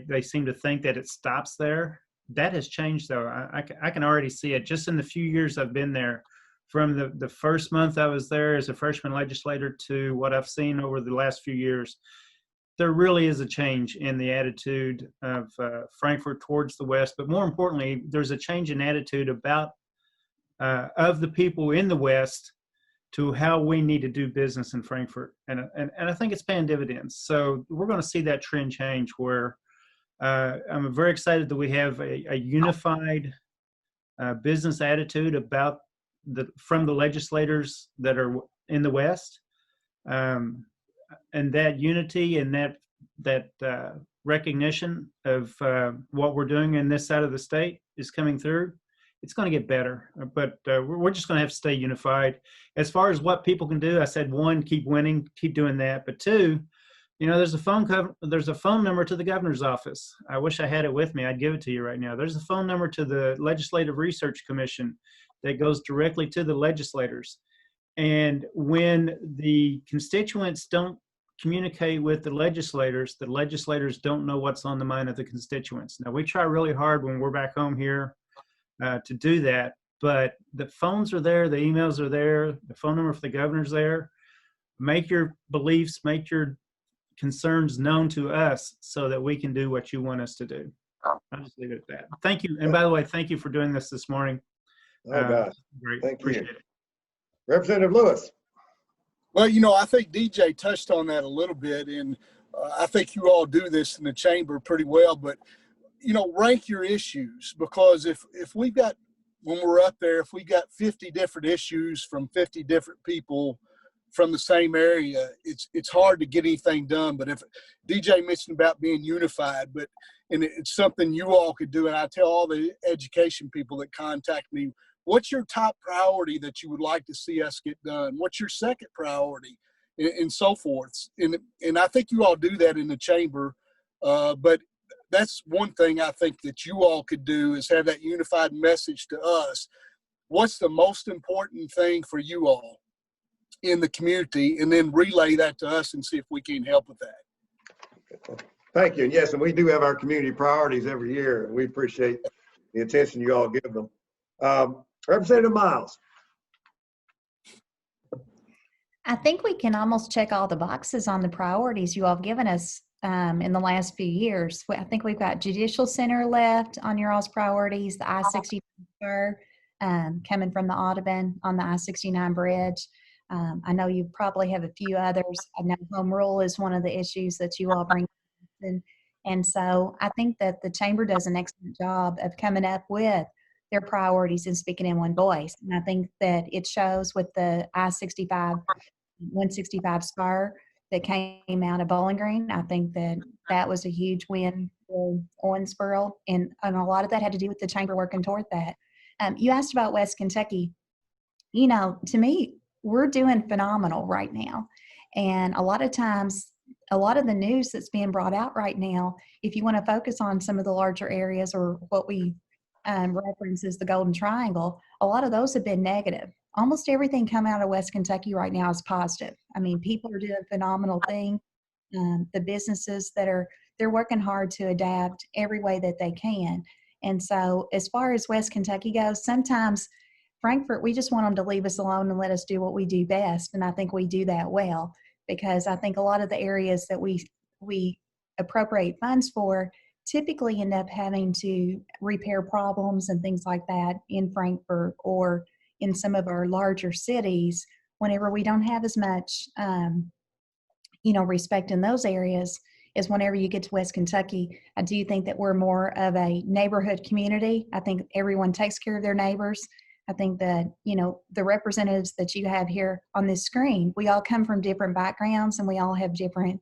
They seem to think that it stops there. That has changed, though. I can already see it just in the few years I've been there. From the first month I was there as a freshman legislator to what I've seen over the last few years, there really is a change in the attitude of Frankfort towards the West. But more importantly, there's a change in attitude about of the people in the West to how we need to do business in Frankfort. And I think it's paying dividends. So we're going to see that trend change where I'm very excited that we have a unified business attitude about from the legislators that are in the West, and that unity and that recognition of what we're doing in this side of the state is coming through. It's going to get better, but we're just going to have to stay unified. As far as what people can do, I said, one, keep winning, keep doing that. But two, there's a phone number to the governor's office. I wish I had it with me. I'd give it to you right now. There's a phone number to the Legislative Research Commission that goes directly to the legislators. And when the constituents don't communicate with the legislators don't know what's on the mind of the constituents. Now, we try really hard when we're back home here to do that, but the phones are there, the emails are there, the phone number for the governor's there. Make your beliefs, make your concerns known to us so that we can do what you want us to do. I'll just leave it at that. Thank you. And by the way, thank you for doing this morning. Oh, gosh. Great. Thank Appreciate you. it. Representative Lewis. Well, I think DJ touched on that a little bit, and I think you all do this in the chamber pretty well, but, rank your issues, because if we got, when we're up there, if we got 50 different issues from 50 different people from the same area, it's hard to get anything done. But if DJ mentioned about being unified, and it's something you all could do, and I tell all the education people that contact me, what's your top priority that you would like to see us get done? What's your second priority? And so forth. And I think you all do that in the chamber. But that's one thing I think that you all could do is have that unified message to us. What's the most important thing for you all in the community? And then relay that to us and see if we can help with that. Thank you. And yes, and we do have our community priorities every year, and we appreciate the attention you all give them. Representative Miles. I think we can almost check all the boxes on the priorities you all have given us in the last few years. I think we've got Judicial Center left on your all's priorities, the I-65 spur coming from the Audubon on the I-69 bridge. I know you probably have a few others. I know home rule is one of the issues that you all bring in. And so I think that the chamber does an excellent job of coming up with their priorities and speaking in one voice. And I think that it shows with the I-65, 165 spur that came out of Bowling Green. I think that was a huge win for Owensboro, and a lot of that had to do with the chamber working toward that. You asked about West Kentucky. To me, we're doing phenomenal right now. And a lot of times, a lot of the news that's being brought out right now, if you want to focus on some of the larger areas or what we reference as the Golden Triangle, a lot of those have been negative. Almost everything coming out of West Kentucky right now is positive. I mean, people are doing phenomenal things. The businesses they're working hard to adapt every way that they can. And so as far as West Kentucky goes, sometimes Frankfort, we just want them to leave us alone and let us do what we do best. And I think we do that well, because I think a lot of the areas that we appropriate funds for typically end up having to repair problems and things like that in Frankfort or in some of our larger cities whenever we don't have as much respect in those areas is whenever you get to West Kentucky, I do think that we're more of a neighborhood community. I think everyone takes care of their neighbors. I think that, the representatives that you have here on this screen, we all come from different backgrounds and we all have different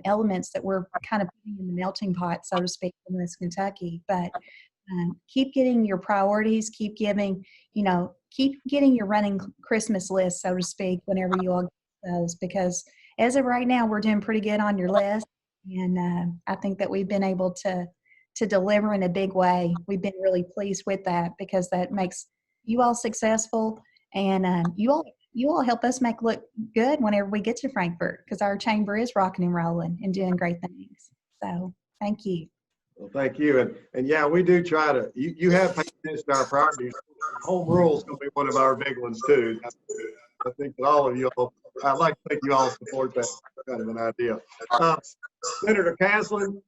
elements that we're kind of putting in the melting pot, so to speak, in West Kentucky. But keep getting your priorities, keep getting your running Christmas list, so to speak, whenever you all get those, because as of right now, we're doing pretty good on your list. And I think that we've been able to deliver in a big way. We've been really pleased with that because that makes you all successful, and you all help us make look good whenever we get to Frankfort, because our chamber is rocking and rolling and doing great things. So thank you. Well, thank you. And yeah, we do try to, you have paid attention to our priorities. Home rule is going to be one of our big ones too. I think that all of you all, I'd like to think you all support that kind of an idea. Senator Caslin,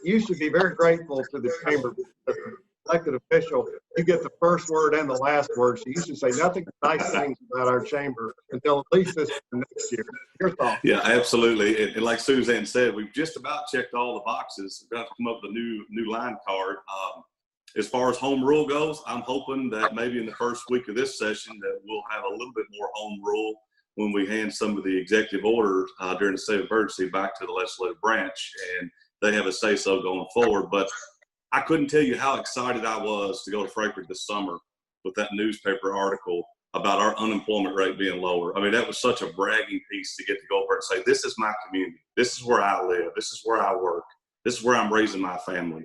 you should be very grateful to the chamber. As an elected official, you get the first word and the last word. So you should say nothing but nice things about our chamber until at least this next year. Your thoughts? Yeah, absolutely. And like Suzanne said, we've just about checked all the boxes. We're going to come up with a new line card. As far as home rule goes, I'm hoping that maybe in the first week of this session that we'll have a little bit more home rule when we hand some of the executive orders during the state of emergency back to the legislative branch, and they have a say-so going forward. But I couldn't tell you how excited I was to go to Frankfort this summer with that newspaper article about our unemployment rate being lower. I mean, that was such a bragging piece to get to go over and say, this is my community. This is where I live. This is where I work. This is where I'm raising my family.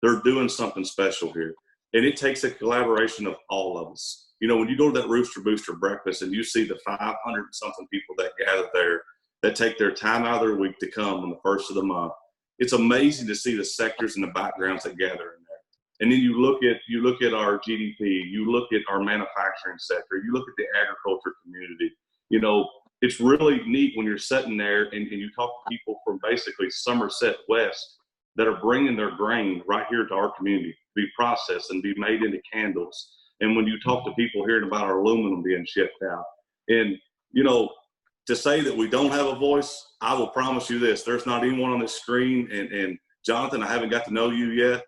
They're doing something special here. And it takes a collaboration of all of us. When you go to that Rooster Booster breakfast and you see the 500 something people that gather there, that take their time out of their week to come on the first of the month, it's amazing to see the sectors and the backgrounds that gather in there. And then you look at our GDP, you look at our manufacturing sector, you look at the agriculture community. It's really neat when you're sitting there and you talk to people from basically Somerset West that are bringing their grain right here to our community to be processed and be made into candles. And when you talk to people hearing about our aluminum being shipped out, and to say that we don't have a voice, I will promise you this: there's not anyone on this screen. And Jonathan, I haven't got to know you yet,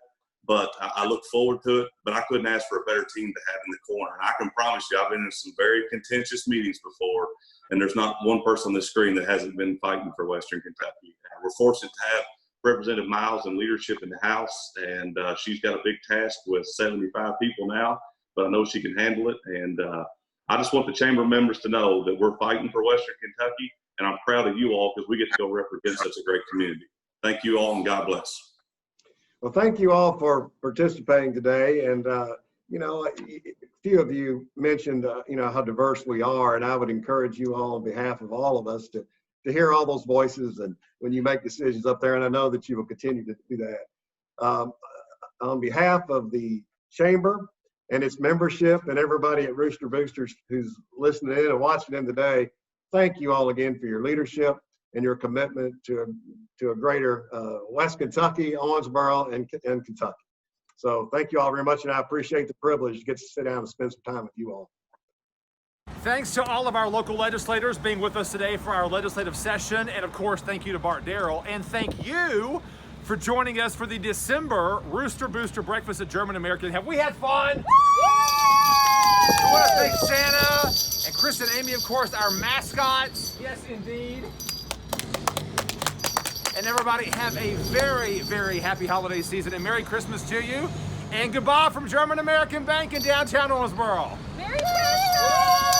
but I look forward to it. But I couldn't ask for a better team to have in the corner. And I can promise you, I've been in some very contentious meetings before, and there's not one person on this screen that hasn't been fighting for Western Kentucky. We're fortunate to have Representative Miles in leadership in the House, and she's got a big task with 75 people now, but I know she can handle it. And I just want the chamber members to know that we're fighting for Western Kentucky, and I'm proud of you all because we get to go represent such a great community. Thank you all, and God bless. Well, thank you all for participating today. And, a few of you mentioned, how diverse we are, and I would encourage you all on behalf of all of us to hear all those voices and when you make decisions up there, and I know that you will continue to do that. On behalf of the chamber and its membership and everybody at Rooster Boosters who's listening in and watching in today, thank you all again for your leadership and your commitment to a greater West Kentucky, Owensboro, and Kentucky. So thank you all very much, and I appreciate the privilege to get to sit down and spend some time with you all. Thanks to all of our local legislators being with us today for our legislative session. And of course, thank you to Bart Darrell. And thank you for joining us for the December Rooster Booster Breakfast at German American. Have we had fun? I want to thank Santa and Chris and Amy, of course, our mascots. Yes, indeed. And everybody have a very, very happy holiday season and Merry Christmas to you. And goodbye from German American Bank in downtown Owensboro. Merry Christmas!